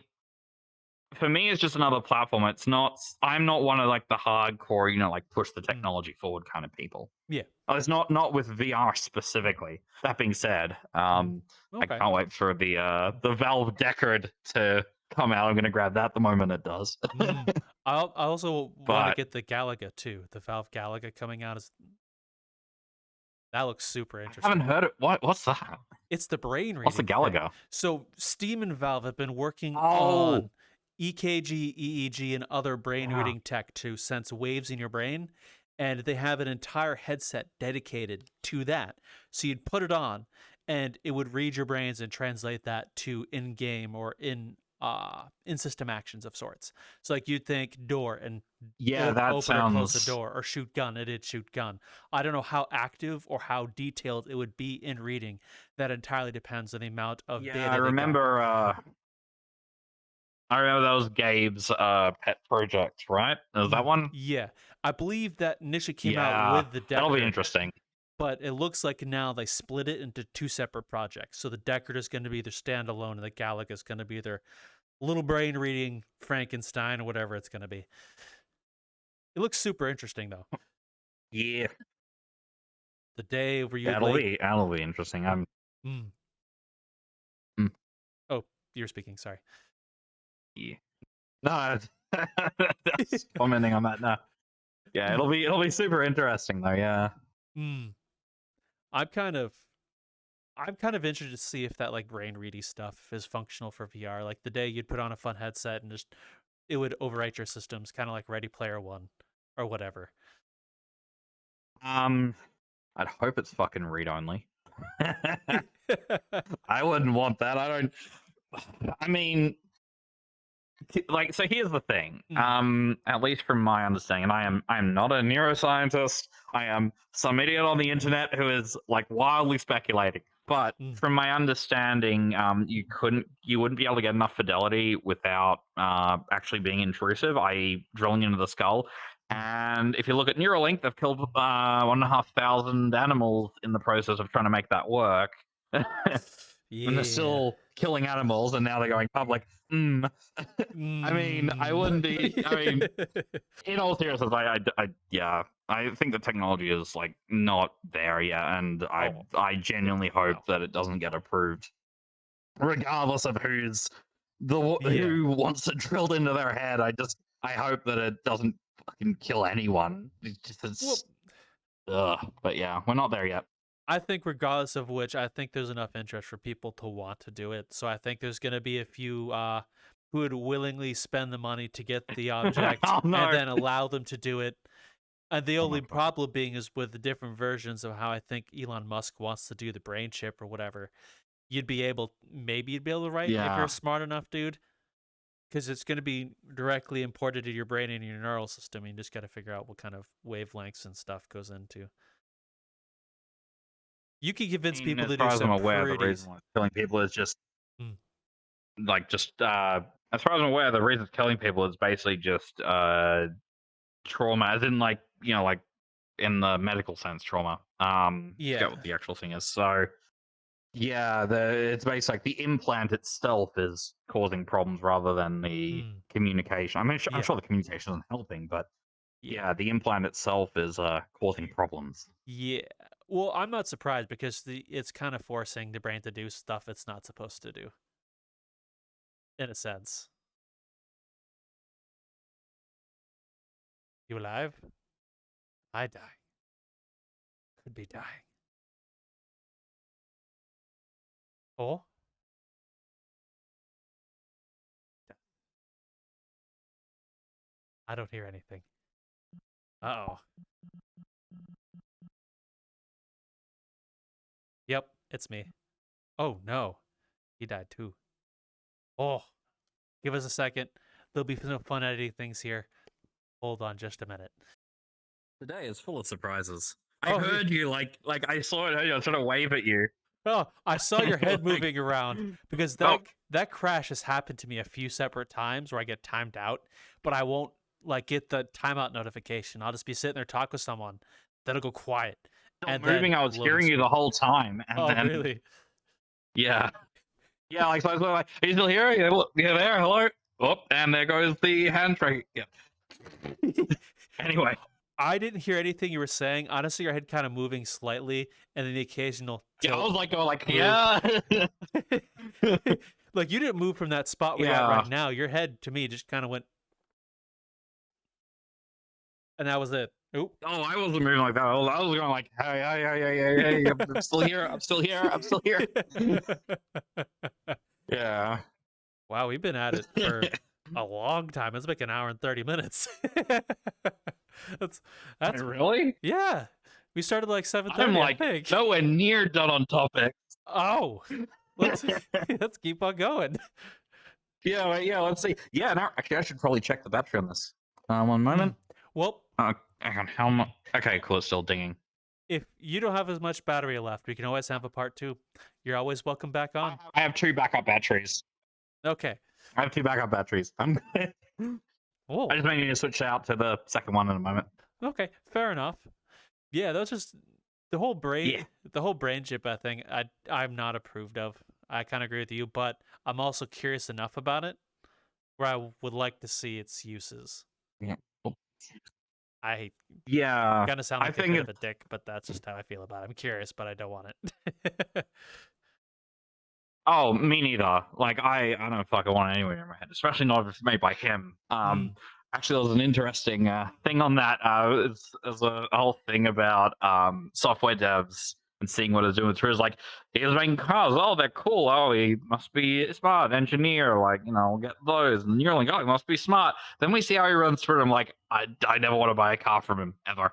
[SPEAKER 2] for me, it's just another platform. It's not. I'm not one of like the hardcore, like push the
[SPEAKER 1] mm.
[SPEAKER 2] technology forward kind of people.
[SPEAKER 1] Yeah.
[SPEAKER 2] It's not with VR specifically. That being said,
[SPEAKER 1] Mm.
[SPEAKER 2] I
[SPEAKER 1] Okay.
[SPEAKER 2] can't wait for the Valve Deckard to come out. I'm going to grab that the moment it does.
[SPEAKER 1] Mm. I also want to
[SPEAKER 2] But
[SPEAKER 1] get the Galaga too. The Valve Galaga coming out is that looks super
[SPEAKER 2] I haven't
[SPEAKER 1] interesting.
[SPEAKER 2] heard it. What's that?
[SPEAKER 1] It's the brain
[SPEAKER 2] What's the
[SPEAKER 1] reading thing.
[SPEAKER 2] Galaga?
[SPEAKER 1] So Steam and Valve have been working
[SPEAKER 2] Oh,
[SPEAKER 1] on EKG, EEG, and other brain
[SPEAKER 2] yeah.
[SPEAKER 1] reading tech to sense waves in your brain, and they have an entire headset dedicated to that. So you'd put it on, and it would read your brains and translate that to in-game or in system actions of sorts. So like you'd think door and
[SPEAKER 2] Yeah, that
[SPEAKER 1] open or close the
[SPEAKER 2] sounds.
[SPEAKER 1] door, or shoot gun, it did shoot gun. I don't know how active or how detailed it would be in reading. That entirely depends on the amount of
[SPEAKER 2] Yeah, I
[SPEAKER 1] data they got.
[SPEAKER 2] remember. I remember that was Gabe's pet project, right? Was that one?
[SPEAKER 1] Yeah, I believe that initially came out
[SPEAKER 2] Yeah,
[SPEAKER 1] with the
[SPEAKER 2] that'll be
[SPEAKER 1] Deckard,
[SPEAKER 2] interesting.
[SPEAKER 1] but it looks like now they split it into two separate projects. So the Deckard is going to be their standalone, and the Galaga is going to be their little brain reading Frankenstein or whatever it's going to be. It looks super interesting though.
[SPEAKER 2] Yeah,
[SPEAKER 1] The day where you'd
[SPEAKER 2] that'll
[SPEAKER 1] lay.
[SPEAKER 2] be that'll be interesting. I'm.
[SPEAKER 1] Mm.
[SPEAKER 2] Mm,
[SPEAKER 1] Oh, you're speaking. Sorry.
[SPEAKER 2] yeah. No, that's commenting on that. No. Yeah, it'll be super interesting though. Yeah.
[SPEAKER 1] Mm. I'm kind of I'm kind of interested to see if that like brain ready stuff is functional for VR. Like the day you'd put on a fun headset and just it would overwrite your systems, kind of like Ready Player One or whatever.
[SPEAKER 2] Um, I'd hope it's fucking read only. I wouldn't want that. I don't. I mean, like, so here's the thing.
[SPEAKER 1] Mm,
[SPEAKER 2] At least from my understanding, and I'm not a neuroscientist. I am some idiot on the internet who is like wildly speculating. But
[SPEAKER 1] mm,
[SPEAKER 2] from my understanding, you wouldn't be able to get enough fidelity without actually being intrusive, i.e., drilling into the skull.
[SPEAKER 1] mm.
[SPEAKER 2] And if you look at Neuralink, they've killed 1,500 animals in the process of trying to make that work. And they're
[SPEAKER 1] Yeah.
[SPEAKER 2] still killing animals, and now they're going public. I mean, I
[SPEAKER 1] Mm.
[SPEAKER 2] wouldn't be. I mean, in all seriousness, yeah, I think the technology is like not there yet, and
[SPEAKER 1] Oh,
[SPEAKER 2] I genuinely hope
[SPEAKER 1] no.
[SPEAKER 2] that it doesn't get approved, regardless of
[SPEAKER 1] Yeah.
[SPEAKER 2] who wants it drilled into their head. I hope that it doesn't fucking kill anyone.
[SPEAKER 1] Well,
[SPEAKER 2] But yeah, we're not there yet.
[SPEAKER 1] I think regardless of which, I think there's enough interest for people to want to do it. So I think there's going to be a few who would willingly spend the money to get the object
[SPEAKER 2] Oh
[SPEAKER 1] and
[SPEAKER 2] no!
[SPEAKER 1] then allow them to do it. And the
[SPEAKER 2] Oh my
[SPEAKER 1] only
[SPEAKER 2] god!
[SPEAKER 1] problem being is with the different versions of how I think Elon Musk wants to do the brain chip or whatever. Maybe you'd be able to write if you're
[SPEAKER 2] Yeah.
[SPEAKER 1] a smart enough dude, because it's going to be directly imported to your brain and your neural system. You just got to figure out what kind of wavelengths and stuff goes into. You can convince people
[SPEAKER 2] As
[SPEAKER 1] to
[SPEAKER 2] far
[SPEAKER 1] do
[SPEAKER 2] as I'm
[SPEAKER 1] some
[SPEAKER 2] aware, the
[SPEAKER 1] pretty.
[SPEAKER 2] reason why it's killing people is just
[SPEAKER 1] Mm.
[SPEAKER 2] as far as I'm aware, the reason it's killing people is basically just trauma, as in like in the medical sense, trauma.
[SPEAKER 1] Yeah.
[SPEAKER 2] Forget what the actual thing is. So yeah, it's basically like the implant itself is causing problems rather than the
[SPEAKER 1] Mm.
[SPEAKER 2] communication. I mean, I'm
[SPEAKER 1] Yeah.
[SPEAKER 2] sure the communication isn't helping, but
[SPEAKER 1] Yeah.
[SPEAKER 2] yeah, the implant itself is causing problems.
[SPEAKER 1] Yeah. Well, I'm not surprised because it's kind of forcing the brain to do stuff it's not supposed to do, in a sense. You alive? I die. Could be dying. Oh? I don't hear anything. Uh-oh. Yep, it's me. Oh, no. He died too. Oh, give us a second. There'll be some fun editing things here. Hold on just a minute.
[SPEAKER 2] Today is full of surprises. I
[SPEAKER 1] Oh,
[SPEAKER 2] heard you like I saw it. I was trying to wave at you.
[SPEAKER 1] oh, I saw your head
[SPEAKER 2] Like,
[SPEAKER 1] moving around because
[SPEAKER 2] oh,
[SPEAKER 1] that crash has happened to me a few separate times where I get timed out, but I won't like get the timeout notification. I'll just be sitting there talking with someone, then it'll go quiet,
[SPEAKER 2] still
[SPEAKER 1] and
[SPEAKER 2] moving.
[SPEAKER 1] then
[SPEAKER 2] I was
[SPEAKER 1] loading
[SPEAKER 2] hearing you the
[SPEAKER 1] screen.
[SPEAKER 2] whole time, and
[SPEAKER 1] Oh,
[SPEAKER 2] then
[SPEAKER 1] really?
[SPEAKER 2] yeah, yeah. Like so I was like, are you still here? Yeah, look, yeah, there. Hello. Oh, and there goes the handshake. Yeah. Anyway,
[SPEAKER 1] I didn't hear anything you were saying. Honestly, your head kind of moving slightly, and then the occasional
[SPEAKER 2] yeah, I
[SPEAKER 1] tilt.
[SPEAKER 2] was like, oh, like
[SPEAKER 1] Move.
[SPEAKER 2] yeah,
[SPEAKER 1] Like you didn't move from that spot where you're at
[SPEAKER 2] yeah.
[SPEAKER 1] right now. Your head to me just kind of went, and that was it. Oop.
[SPEAKER 2] Oh, I wasn't moving like that. I was going like, hey, hey, hey, hey, hey, hey, I'm still here. I'm still here. I'm still here. Yeah.
[SPEAKER 1] Wow, we've been at it for a long time. It's like an hour and 30 minutes. That's
[SPEAKER 2] Really?
[SPEAKER 1] yeah. We started like
[SPEAKER 2] I'm
[SPEAKER 1] 7:30, I
[SPEAKER 2] like
[SPEAKER 1] think.
[SPEAKER 2] nowhere near done on topic.
[SPEAKER 1] Oh, let's let's keep on going.
[SPEAKER 2] Yeah, yeah. Let's see. Yeah, now actually, I should probably check the battery on this. One moment.
[SPEAKER 1] Well,
[SPEAKER 2] Hang on. How much? Okay, cool. It's still dinging.
[SPEAKER 1] if you don't have as much battery left, we can always have a part 2. You're always welcome back on.
[SPEAKER 2] I have two backup batteries.
[SPEAKER 1] Okay.
[SPEAKER 2] I have two backup batteries. I
[SPEAKER 1] Oh,
[SPEAKER 2] just may need to switch out to the second one in a moment.
[SPEAKER 1] okay. Fair enough. Yeah, that's just the whole brain,
[SPEAKER 2] Yeah.
[SPEAKER 1] the whole brain chip. I think I'm not approved of. I kind of agree with you, but I'm also curious enough about it where I would like to see its uses.
[SPEAKER 2] Yeah.
[SPEAKER 1] I
[SPEAKER 2] Yeah.
[SPEAKER 1] kind of sound
[SPEAKER 2] I
[SPEAKER 1] like a
[SPEAKER 2] think
[SPEAKER 1] bit of a dick, but that's just how I feel about it. I'm curious, but I don't want it.
[SPEAKER 2] Oh, me neither. Like I don't fucking want it anywhere in my head, especially not if it's made by him. Actually, there was an interesting thing on that. There's a whole thing about software devs and seeing what it's doing with Twitter. Like he was making cars. Oh, they're cool. Oh, he must be a smart engineer. Like we'll get those. And you're like, oh, he must be smart. Then we see how he runs Twitter. I'm like, I never want to buy a car from him ever.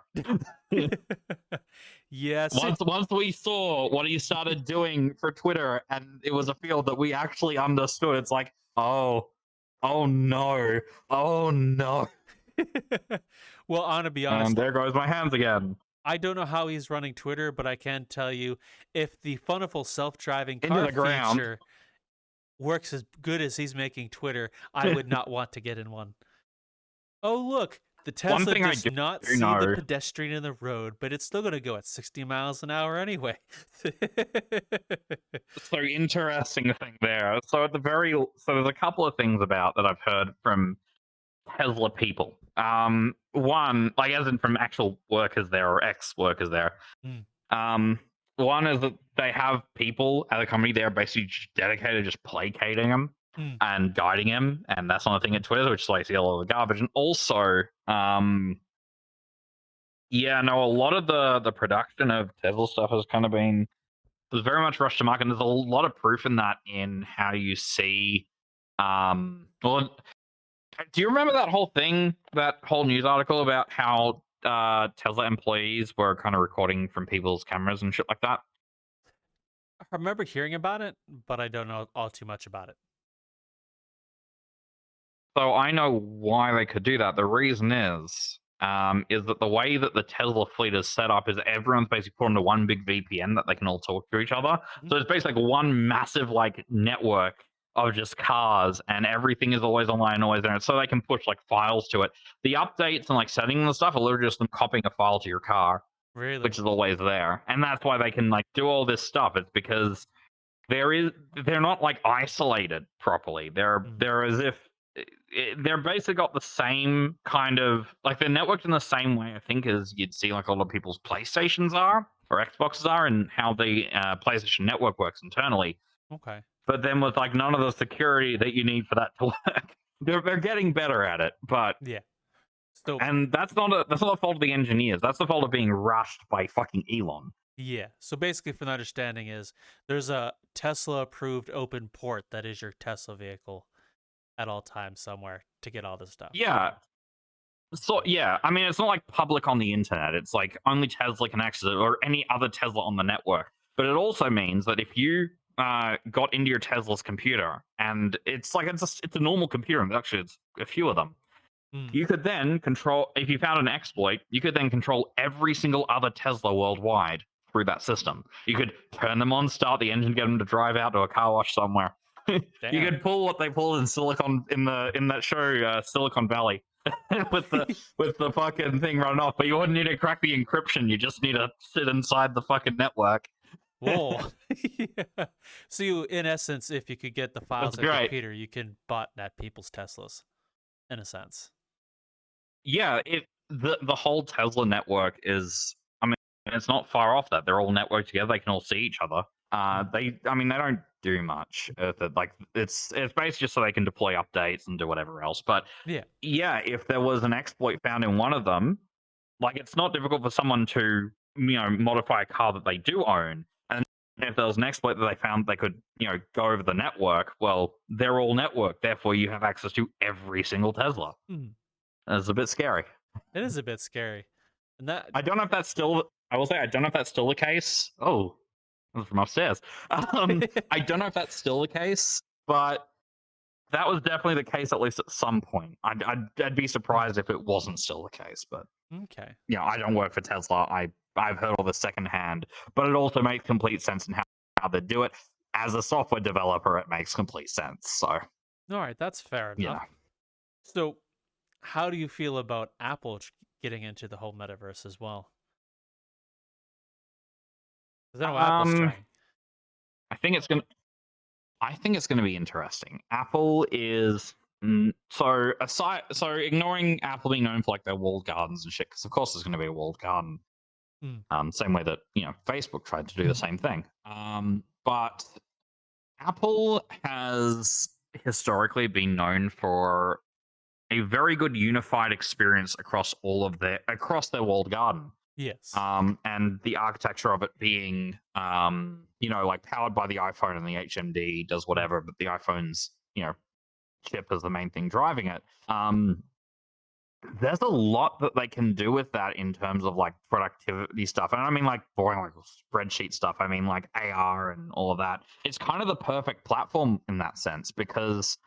[SPEAKER 1] Yes.
[SPEAKER 2] Once we saw what he started doing for Twitter, and it was a field that we actually understood. It's like, oh no, oh no.
[SPEAKER 1] Well, I'm gonna be honest.
[SPEAKER 2] And there goes my hands again.
[SPEAKER 1] I don't know how he's running Twitter, but I can tell you, if the funniful self-driving
[SPEAKER 2] Into
[SPEAKER 1] car
[SPEAKER 2] the ground.
[SPEAKER 1] feature works as good as he's making Twitter, I would not want to get in one. Oh, look, the Tesla does not see the pedestrian in the road, but it's still going to go at 60 miles an hour anyway.
[SPEAKER 2] So interesting thing there. So there's a couple of things about that I've heard from Tesla people. One, like as in from actual workers there or ex-workers there. One is that they have people at the company there basically dedicated just placating him and guiding him, and that's not a thing at Twitter, which is like a lot of the garbage. And also, yeah, no, a lot of the production of Tesla stuff has kind of been was very much rushed to market. And there's a lot of proof in that in how you see. Well, do you remember that whole thing, that whole news article about how Tesla employees were kind of recording from people's cameras and shit like that?
[SPEAKER 1] I remember hearing about it, but I don't know all too much about it.
[SPEAKER 2] So I know why they could do that. The reason is is that the way that the Tesla fleet is set up is everyone's basically put onto one big VPN that they can all talk to each other.
[SPEAKER 1] Mhm.
[SPEAKER 2] So it's basically like one massive like network of just cars, and everything is always online, always there. So they can push like files to it. The updates and like settings and stuff are literally just them copying a file to your car,
[SPEAKER 1] Really?
[SPEAKER 2] which is always there. And that's why they can like do all this stuff. It's because there is they're not like isolated properly.
[SPEAKER 1] Mm.
[SPEAKER 2] They're as if they're basically got the same kind of like they're networked in the same way I think as you'd see like a lot of people's PlayStations are or Xboxes are, and how the PlayStation Network works internally.
[SPEAKER 1] Okay.
[SPEAKER 2] But then with like none of the security that you need for that to work. They're getting better at it, but
[SPEAKER 1] Yeah. So
[SPEAKER 2] and that's not the fault of the engineers. That's the fault of being rushed by fucking Elon.
[SPEAKER 1] yeah. So basically, from the understanding is there's a Tesla approved open port that is your Tesla vehicle at all times somewhere to get all this stuff.
[SPEAKER 2] Yeah, so yeah, I mean, it's not like public on the internet. It's like only Tesla can access it, or any other Tesla on the network. But it also means that if you got into your Tesla's computer, and it's a normal computer, and actually it's a few of them,
[SPEAKER 1] Mm.
[SPEAKER 2] you could then control. If you found an exploit, you could then control every single other Tesla worldwide through that system. You could turn them on, start the engine, get them to drive out to a car wash somewhere. You
[SPEAKER 1] Damn.
[SPEAKER 2] could pull what they pulled in Silicon in that show Silicon Valley with the fucking thing running off, but you wouldn't need to crack the encryption. You just need to sit inside the fucking network.
[SPEAKER 1] Whoa. Yeah. So you, in essence, if you could get the files
[SPEAKER 2] That's
[SPEAKER 1] on your
[SPEAKER 2] great.
[SPEAKER 1] computer, you can botnet people's Teslas, in a sense.
[SPEAKER 2] Yeah, the whole Tesla network is. I mean, it's not far off that. They're all networked together. They can all see each other.
[SPEAKER 1] Mm.
[SPEAKER 2] I mean, they don't do much. Like it's basically just so they can deploy updates and do whatever else. But
[SPEAKER 1] Yeah.
[SPEAKER 2] yeah, if there was an exploit found in one of them, like it's not difficult for someone to modify a car that they do own. And if there was an exploit that they found they could go over the network, well, they're all networked. Therefore, you have access to every single Tesla.
[SPEAKER 1] Mm.
[SPEAKER 2] It's a bit scary.
[SPEAKER 1] It is a bit scary. And that,
[SPEAKER 2] I don't know if that's still. I will say I don't know if that's still the case. Oh, that was from upstairs. I don't know if that's still the case, but that was definitely the case at least at some point. I'd be surprised if it wasn't still the case, but
[SPEAKER 1] okay.
[SPEAKER 2] I don't work for Tesla. I've heard all this secondhand, but it also makes complete sense in how they do it. As a software developer, it makes complete sense. So
[SPEAKER 1] All right, that's fair enough.
[SPEAKER 2] yeah.
[SPEAKER 1] So, how do you feel about Apple getting into the whole metaverse as well? Because I know Apple's
[SPEAKER 2] Um,
[SPEAKER 1] trying.
[SPEAKER 2] I think it's gonna. I think it's going to be interesting. Apple is so ignoring Apple being known for like their walled gardens and shit, because of course there's going to be a walled garden.
[SPEAKER 1] Mm.
[SPEAKER 2] Same way that Facebook tried to do the same thing. But Apple has historically been known for a very good unified experience across their walled garden.
[SPEAKER 1] Yes.
[SPEAKER 2] And the architecture of it being, like powered by the iPhone, and the HMD does whatever, but the iPhone's, chip is the main thing driving it. There's a lot that they can do with that in terms of like productivity stuff. And I mean like boring like spreadsheet stuff. I mean like AR and all of that. It's kind of the perfect platform in that sense, because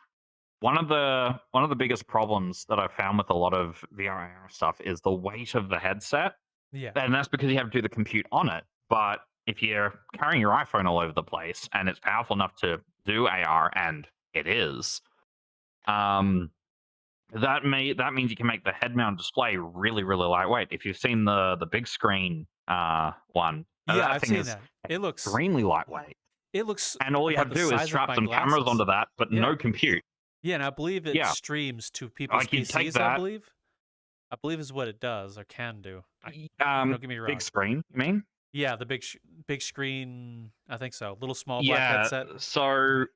[SPEAKER 2] one of the biggest problems that I've found with a lot of VR stuff is the weight of the headset.
[SPEAKER 1] Yeah.
[SPEAKER 2] And that's because you have to do the compute on it. But if you're carrying your iPhone all over the place and it's powerful enough to do AR, and it is, that means you can make the head mount display really, really lightweight. If you've seen the big screen one,
[SPEAKER 1] Yeah,
[SPEAKER 2] that
[SPEAKER 1] I've
[SPEAKER 2] thing
[SPEAKER 1] seen
[SPEAKER 2] is
[SPEAKER 1] that. It looks
[SPEAKER 2] extremely lightweight.
[SPEAKER 1] it looks
[SPEAKER 2] And all you
[SPEAKER 1] about
[SPEAKER 2] have
[SPEAKER 1] the
[SPEAKER 2] to do is
[SPEAKER 1] size of
[SPEAKER 2] strap
[SPEAKER 1] my
[SPEAKER 2] some cameras
[SPEAKER 1] glasses.
[SPEAKER 2] onto that, but
[SPEAKER 1] Yeah.
[SPEAKER 2] no compute.
[SPEAKER 1] Yeah, and I believe it
[SPEAKER 2] Yeah.
[SPEAKER 1] streams to people's
[SPEAKER 2] Like you take
[SPEAKER 1] PCs, I
[SPEAKER 2] that.
[SPEAKER 1] believe. I believe is what it does or can do. Don't get me wrong.
[SPEAKER 2] Big screen, you mean?
[SPEAKER 1] Yeah, the big screen, I think so. Little small black
[SPEAKER 2] Yeah.
[SPEAKER 1] headset.
[SPEAKER 2] So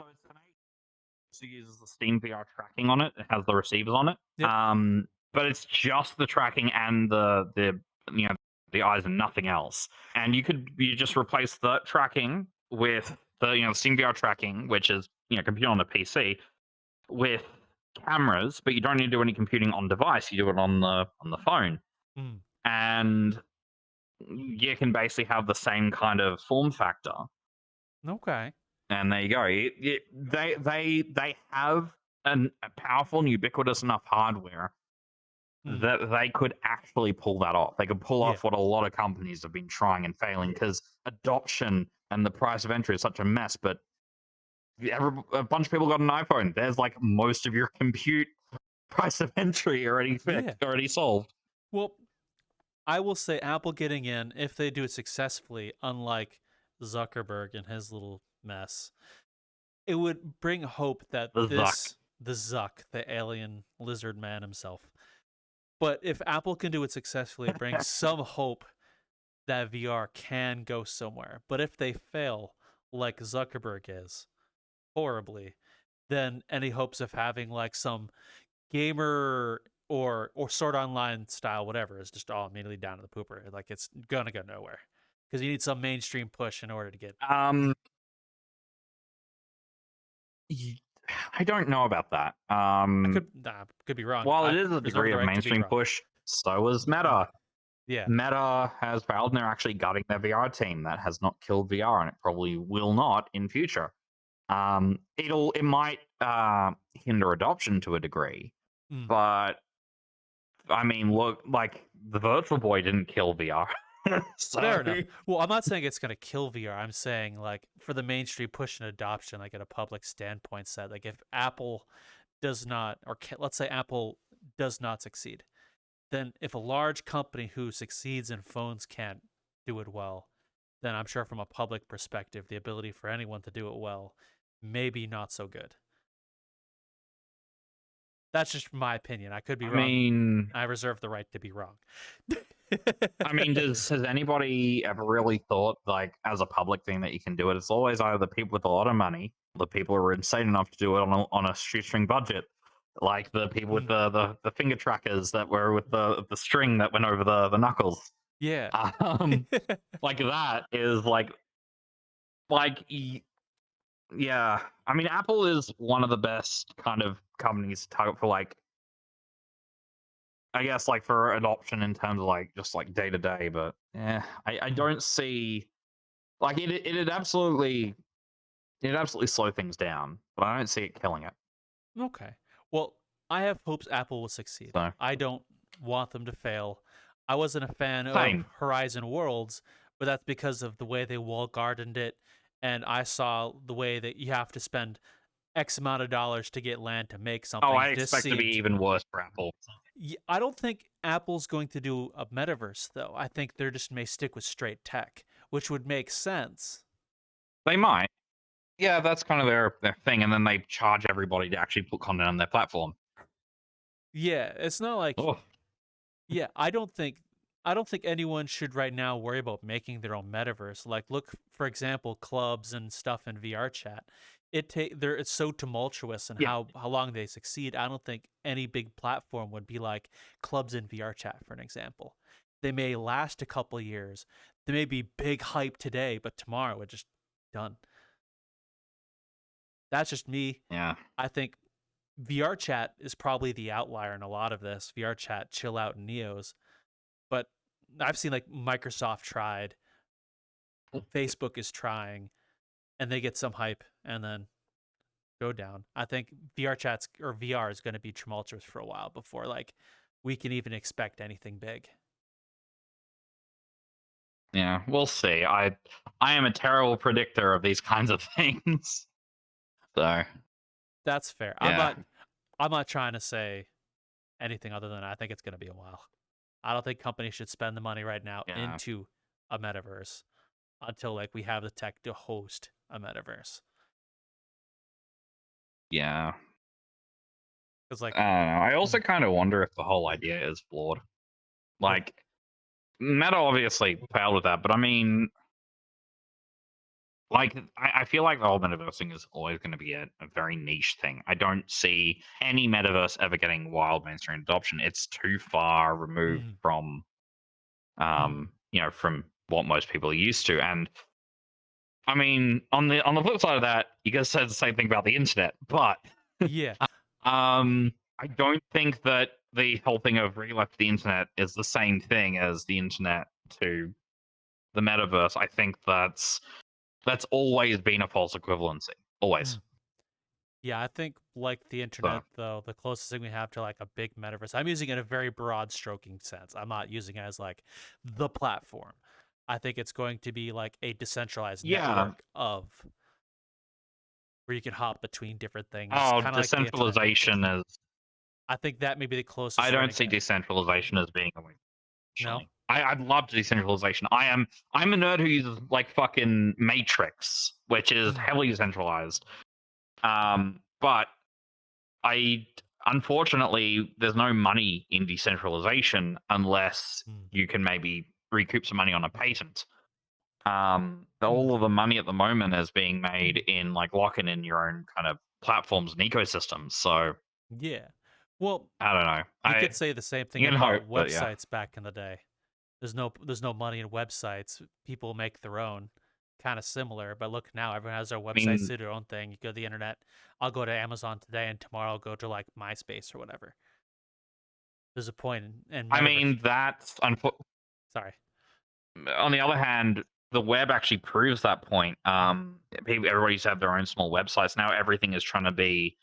[SPEAKER 2] it's an uses the Steam VR tracking on it. It has the receivers on it.
[SPEAKER 1] Yep.
[SPEAKER 2] But it's just the tracking and the eyes and nothing else. And you just replace the tracking with the Steam VR tracking, which is compute on a PC, with cameras, but you don't need to do any computing on device. You do it on the phone,
[SPEAKER 1] Mm.
[SPEAKER 2] and you can basically have the same kind of form factor.
[SPEAKER 1] Okay.
[SPEAKER 2] And there you go. They have a powerful and ubiquitous enough hardware
[SPEAKER 1] Mm,
[SPEAKER 2] that they could actually pull that off. They could pull
[SPEAKER 1] yeah.
[SPEAKER 2] off what a lot of companies have been trying and failing because adoption and the price of entry is such a mess. But a bunch of people got an iPhone. There's like most of your compute price of entry already
[SPEAKER 1] Yeah.
[SPEAKER 2] fixed, already solved.
[SPEAKER 1] Well, I will say Apple getting in, if they do it successfully, unlike Zuckerberg and his little mess, it would bring hope that
[SPEAKER 2] The Zuck.
[SPEAKER 1] the Zuck, the alien lizard man himself. But if Apple can do it successfully, it brings some hope that VR can go somewhere. But if they fail, like Zuckerberg is, horribly, then any hopes of having like some gamer or Sword Online style whatever is just all immediately down to the pooper. Like it's gonna go nowhere because you need some mainstream push in order to get.
[SPEAKER 2] Um, I don't know about that.
[SPEAKER 1] Could be wrong.
[SPEAKER 2] While it
[SPEAKER 1] I
[SPEAKER 2] is a
[SPEAKER 1] reserve
[SPEAKER 2] degree
[SPEAKER 1] the
[SPEAKER 2] of
[SPEAKER 1] right to be
[SPEAKER 2] mainstream
[SPEAKER 1] wrong.
[SPEAKER 2] push, so is Meta.
[SPEAKER 1] Yeah.
[SPEAKER 2] Meta has failed and they're actually gutting their VR team. That has not killed VR and it probably will not in future. It might hinder adoption to a degree,
[SPEAKER 1] Mm.
[SPEAKER 2] but I mean, look, like the Virtual Boy didn't kill VR. So
[SPEAKER 1] Fair enough. Well, I'm not saying it's going to kill VR. I'm saying like for the mainstream push and adoption, like at a public standpoint set, like if Apple does not, or let's say Apple does not succeed, then if a large company who succeeds in phones can't do it well, then I'm sure from a public perspective, the ability for anyone to do it well, maybe not so good. That's just my opinion. I could be
[SPEAKER 2] I
[SPEAKER 1] wrong.
[SPEAKER 2] mean,
[SPEAKER 1] I reserve the right to be wrong.
[SPEAKER 2] has anybody ever really thought, like, as a public thing that you can do it? It's always either the people with a lot of money, the people who are insane enough to do it on a shoestring budget, like the people with
[SPEAKER 1] Mm,
[SPEAKER 2] the finger trackers that were with the string that went over the knuckles.
[SPEAKER 1] yeah.
[SPEAKER 2] Um, like that is like yeah. I mean, Apple is one of the best kind of companies to target for like I guess like for adoption in terms of like just like day to day, but yeah, I
[SPEAKER 1] Mm,
[SPEAKER 2] don't see like it'd absolutely slow things down, but I don't see it killing it.
[SPEAKER 1] okay. Well, I have hopes Apple will succeed.
[SPEAKER 2] So
[SPEAKER 1] I don't want them to fail. I wasn't a fan of
[SPEAKER 2] same.
[SPEAKER 1] Horizon Worlds, but that's because of the way they wall gardened it. And I saw the way that you have to spend X amount of dollars to get land to make
[SPEAKER 2] Oh,
[SPEAKER 1] something
[SPEAKER 2] I
[SPEAKER 1] just
[SPEAKER 2] expect to be
[SPEAKER 1] seemed.
[SPEAKER 2] even worse for Apple.
[SPEAKER 1] I don't think Apple's going to do a metaverse, though. I think they're just may stick with straight tech, which would make sense.
[SPEAKER 2] They might. Yeah, that's kind of their thing, and then they charge everybody to actually put content on their platform.
[SPEAKER 1] Yeah, it's not like
[SPEAKER 2] Oh,
[SPEAKER 1] yeah, I don't think anyone should right now worry about making their own metaverse. Like look for example clubs and stuff in VRchat. It's so tumultuous and
[SPEAKER 2] yeah.
[SPEAKER 1] how long they succeed. I don't think any big platform would be like clubs in VRchat for an example. They may last a couple years. They may be big hype today, but tomorrow it's just done. That's just me.
[SPEAKER 2] Yeah.
[SPEAKER 1] I think VRChat is probably the outlier in a lot of this. VRChat, chill out, and Neos. But I've seen like Microsoft tried, Facebook is trying, and they get some hype and then go down. I think VR is going to be tumultuous for a while before like we can even expect anything big.
[SPEAKER 2] Yeah, we'll see. I am a terrible predictor of these kinds of things. So
[SPEAKER 1] That's fair.
[SPEAKER 2] yeah,
[SPEAKER 1] I'm not trying to say anything other than I think it's going to be a while. I don't think companies should spend the money right now
[SPEAKER 2] yeah,
[SPEAKER 1] into a metaverse until like we have the tech to host a metaverse.
[SPEAKER 2] yeah.
[SPEAKER 1] Because like
[SPEAKER 2] I don't know. I also
[SPEAKER 1] mm,
[SPEAKER 2] kind of wonder if the whole idea is flawed.
[SPEAKER 1] what
[SPEAKER 2] Like Meta obviously failed with that, but I mean, like I feel like the whole metaverse thing is always going to be a very niche thing. I don't see any metaverse ever getting wild mainstream adoption. It's too far removed
[SPEAKER 1] mm,
[SPEAKER 2] from
[SPEAKER 1] mm,
[SPEAKER 2] from what most people are used to. And I mean, on the flip side of that, you guys said the same thing about the internet, but
[SPEAKER 1] yeah.
[SPEAKER 2] I don't think that the whole thing of real life to the internet is the same thing as the internet to the metaverse. I think that's always been a false equivalency. Always.
[SPEAKER 1] Mm. Yeah, I think like the
[SPEAKER 2] So
[SPEAKER 1] internet though, the closest thing we have to like a big metaverse. I'm using it in a very broad stroking sense. I'm not using it as like the platform. I think it's going to be like a decentralized
[SPEAKER 2] yeah.
[SPEAKER 1] network of where you can hop between different things,
[SPEAKER 2] Oh,
[SPEAKER 1] kind of like the internet.
[SPEAKER 2] decentralization is.
[SPEAKER 1] I think that may be the
[SPEAKER 2] I
[SPEAKER 1] closest we're
[SPEAKER 2] don't
[SPEAKER 1] gonna
[SPEAKER 2] see
[SPEAKER 1] get.
[SPEAKER 2] decentralization as being a win.
[SPEAKER 1] No?
[SPEAKER 2] Actually, I'd love decentralization. I'm a nerd who uses like fucking Matrix, which is
[SPEAKER 1] Mm,
[SPEAKER 2] heavily decentralized. But I unfortunately there's no money in decentralization unless
[SPEAKER 1] mm,
[SPEAKER 2] you can maybe recoup some money on a patent.
[SPEAKER 1] mm.
[SPEAKER 2] All of the money at the moment is being made in like locking in your own kind of platforms and ecosystems. So
[SPEAKER 1] Yeah. Well,
[SPEAKER 2] I don't know.
[SPEAKER 1] you could say the same thing
[SPEAKER 2] You can hope,
[SPEAKER 1] about
[SPEAKER 2] but yeah.
[SPEAKER 1] websites back in the day. There's no money in websites. People make their own. Kind of similar, but look now, everyone has their
[SPEAKER 2] I
[SPEAKER 1] websites,
[SPEAKER 2] mean,
[SPEAKER 1] do their own thing. You go to the internet. I'll go to Amazon today, and tomorrow I'll go to like MySpace or whatever. There's a point in
[SPEAKER 2] I
[SPEAKER 1] metaverse.
[SPEAKER 2] mean that's
[SPEAKER 1] Sorry.
[SPEAKER 2] on the other hand, the web actually proves that point. Everybody used to have their own small websites. Now everything is trying to be,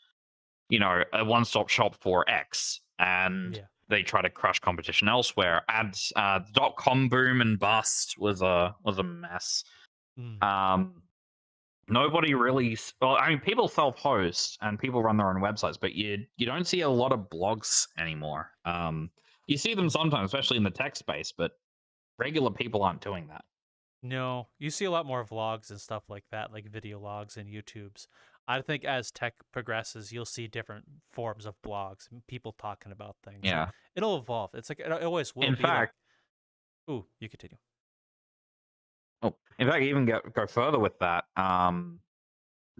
[SPEAKER 2] a one-stop shop for X, and
[SPEAKER 1] Yeah.
[SPEAKER 2] they try to crush competition elsewhere. Ads, .com boom and bust was a mess.
[SPEAKER 1] Mm.
[SPEAKER 2] Um, Nobody really. Well, I mean, people self-host and people run their own websites, but you don't see a lot of blogs anymore. You see them sometimes, especially in the tech space, but regular people aren't doing that.
[SPEAKER 1] No, you see a lot more vlogs and stuff like that, like video logs and YouTubes. I think as tech progresses, you'll see different forms of blogs and people talking about things, and
[SPEAKER 2] Yeah.
[SPEAKER 1] it'll evolve. It's like it always will
[SPEAKER 2] In
[SPEAKER 1] be like.
[SPEAKER 2] fact,
[SPEAKER 1] Ooh, you continue.
[SPEAKER 2] even go further with that.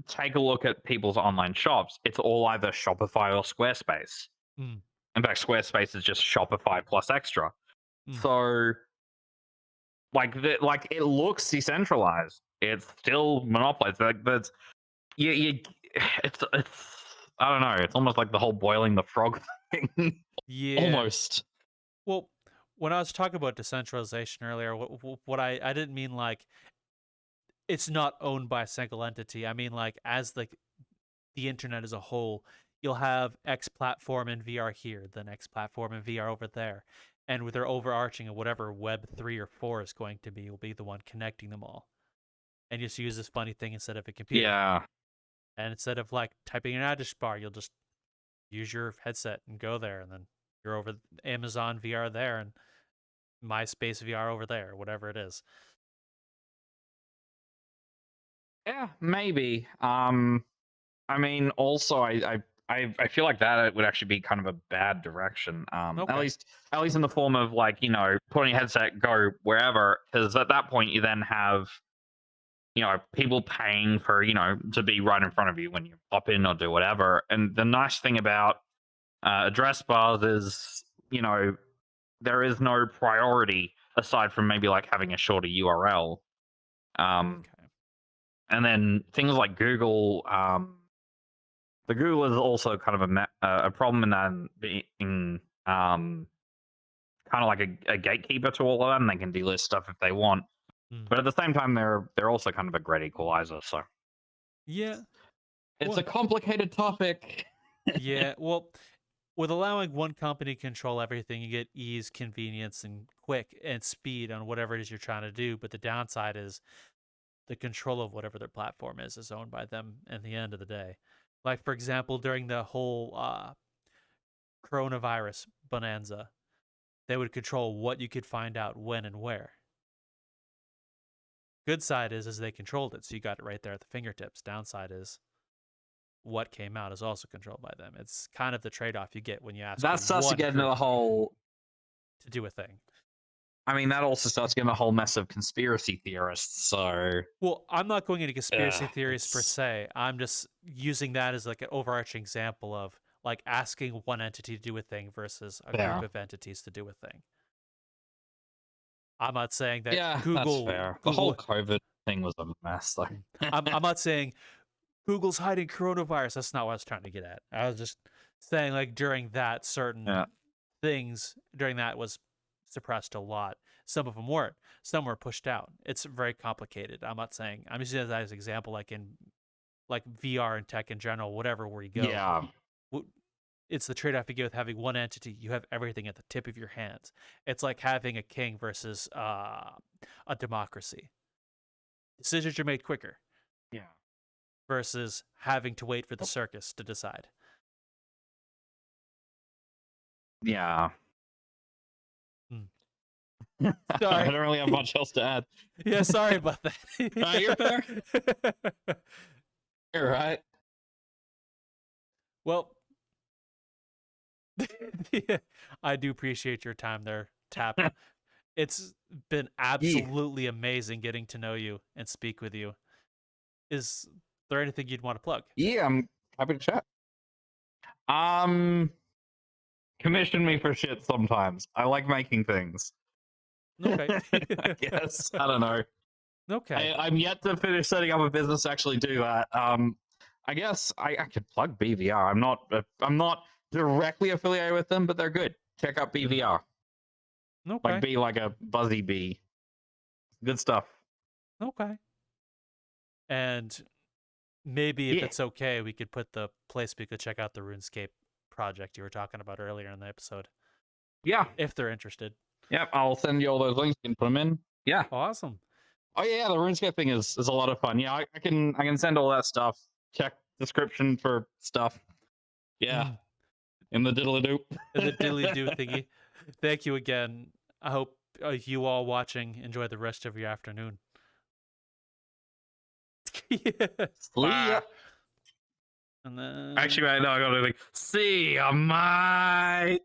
[SPEAKER 2] Take a look at people's online shops. It's all either Shopify or Squarespace.
[SPEAKER 1] Mm,
[SPEAKER 2] In fact, Squarespace is just Shopify plus extra.
[SPEAKER 1] mm.
[SPEAKER 2] So, like it looks decentralized. It's still monopolized. Like that's you it's I don't know. It's almost like the whole boiling the frog thing.
[SPEAKER 1] Yeah.
[SPEAKER 2] Almost.
[SPEAKER 1] Well, when I was talking about decentralization earlier, what I didn't mean like it's not owned by a single entity. I mean like as like the internet as a whole, you'll have X platform in VR here, the next platform in VR over there, and with their overarching of whatever Web 3 or 4 is going to be, will be the one connecting them all. And just use this funny thing instead of a computer.
[SPEAKER 2] Yeah.
[SPEAKER 1] And instead of like typing an address bar, you'll just use your headset and go there, and then you're over Amazon VR there and MySpace VR over there, whatever it is.
[SPEAKER 2] Yeah, maybe. I mean, also, I feel like that would actually be kind of a bad direction.
[SPEAKER 1] Okay.
[SPEAKER 2] At least in the form of like put on your headset, go wherever, because at that point you then have people paying for to be right in front of you when you pop in or do whatever. And the nice thing about address bars is there is no priority aside from maybe like having a shorter URL. Um,
[SPEAKER 1] Okay.
[SPEAKER 2] and then things like Google. The Google is also kind of a problem in that being kind of like a gatekeeper to all of them. They can delist stuff if they want,
[SPEAKER 1] Mm.
[SPEAKER 2] but at the same time, they're also kind of a great equalizer. So
[SPEAKER 1] Yeah.
[SPEAKER 2] it's a
[SPEAKER 1] Well,
[SPEAKER 2] complicated topic.
[SPEAKER 1] yeah. Well, with allowing one company to control everything, you get ease, convenience, and quick and speed on whatever it is you're trying to do. But the downside is the control of whatever their platform is owned by them at the end of the day. Like for example, during the whole coronavirus bonanza, they would control what you could find out when and where. Good side is they controlled it, so you got it right there at the fingertips. Downside is what came out is also controlled by them. It's kind of the trade-off you get when you ask
[SPEAKER 2] That starts to
[SPEAKER 1] one
[SPEAKER 2] get into
[SPEAKER 1] group
[SPEAKER 2] the whole.
[SPEAKER 1] to do a thing.
[SPEAKER 2] I mean, that also starts getting a whole mess of conspiracy theorists. So
[SPEAKER 1] Well, I'm not going into conspiracy theories per
[SPEAKER 2] it's
[SPEAKER 1] se. I'm just using that as like an overarching example of like asking one entity to do a thing versus a group
[SPEAKER 2] fair.
[SPEAKER 1] of entities to do a thing. I'm not saying that
[SPEAKER 2] Yeah, that's
[SPEAKER 1] Google
[SPEAKER 2] fair. The whole
[SPEAKER 1] Google
[SPEAKER 2] COVID thing was a mess, though.
[SPEAKER 1] I'm not saying Google's hiding coronavirus. That's not what I was trying to get at. I was just saying like during that certain
[SPEAKER 2] Yeah.
[SPEAKER 1] things during that was suppressed a lot. Some of them weren't. Some were pushed out. It's very complicated. I'm not saying I'm using that as an example, like in like VR and tech in general, whatever where you go.
[SPEAKER 2] Yeah.
[SPEAKER 1] It's the trade-off you get with having one entity. You have everything at the tip of your hands. It's like having a king versus a democracy. Decisions are made quicker.
[SPEAKER 2] Yeah.
[SPEAKER 1] Versus having to wait for the circus to decide.
[SPEAKER 2] Yeah.
[SPEAKER 1] Sorry.
[SPEAKER 2] I don't really have much else to add.
[SPEAKER 1] Yeah, sorry about that.
[SPEAKER 2] You're fair. You're right.
[SPEAKER 1] Well, yeah, I do appreciate your time there, Tap. It's been absolutely amazing getting to know you and speak with you. Is there anything you'd want to plug?
[SPEAKER 2] Yeah, I'm happy to chat. Commission me for shit sometimes. I like making things.
[SPEAKER 1] Okay.
[SPEAKER 2] I guess. I don't know.
[SPEAKER 1] Okay.
[SPEAKER 2] I'm yet to finish setting up a business to actually do that. I guess I could plug BVR. I'm not directly affiliated with them, but they're good. Check out BVR.
[SPEAKER 1] Okay.
[SPEAKER 2] Like be like a buzzy bee. Good stuff.
[SPEAKER 1] Okay. And maybe if it's okay, we could put the place we could check out the RuneScape project you were talking about earlier in the episode.
[SPEAKER 2] Yeah.
[SPEAKER 1] If they're interested.
[SPEAKER 2] Yep, I'll send you all those links. You can put them in. Yeah.
[SPEAKER 1] Awesome.
[SPEAKER 2] Oh yeah, the RuneScape thing is a lot of fun. Yeah, I can send all that stuff. Check description for stuff. Yeah. In the diddly-doo.
[SPEAKER 1] In the diddly-doo thingy. Thank you again. I hope you all watching enjoy the rest of your afternoon.
[SPEAKER 2] Yeah.
[SPEAKER 1] And then...
[SPEAKER 2] Actually, right now I got to think. See ya, mate.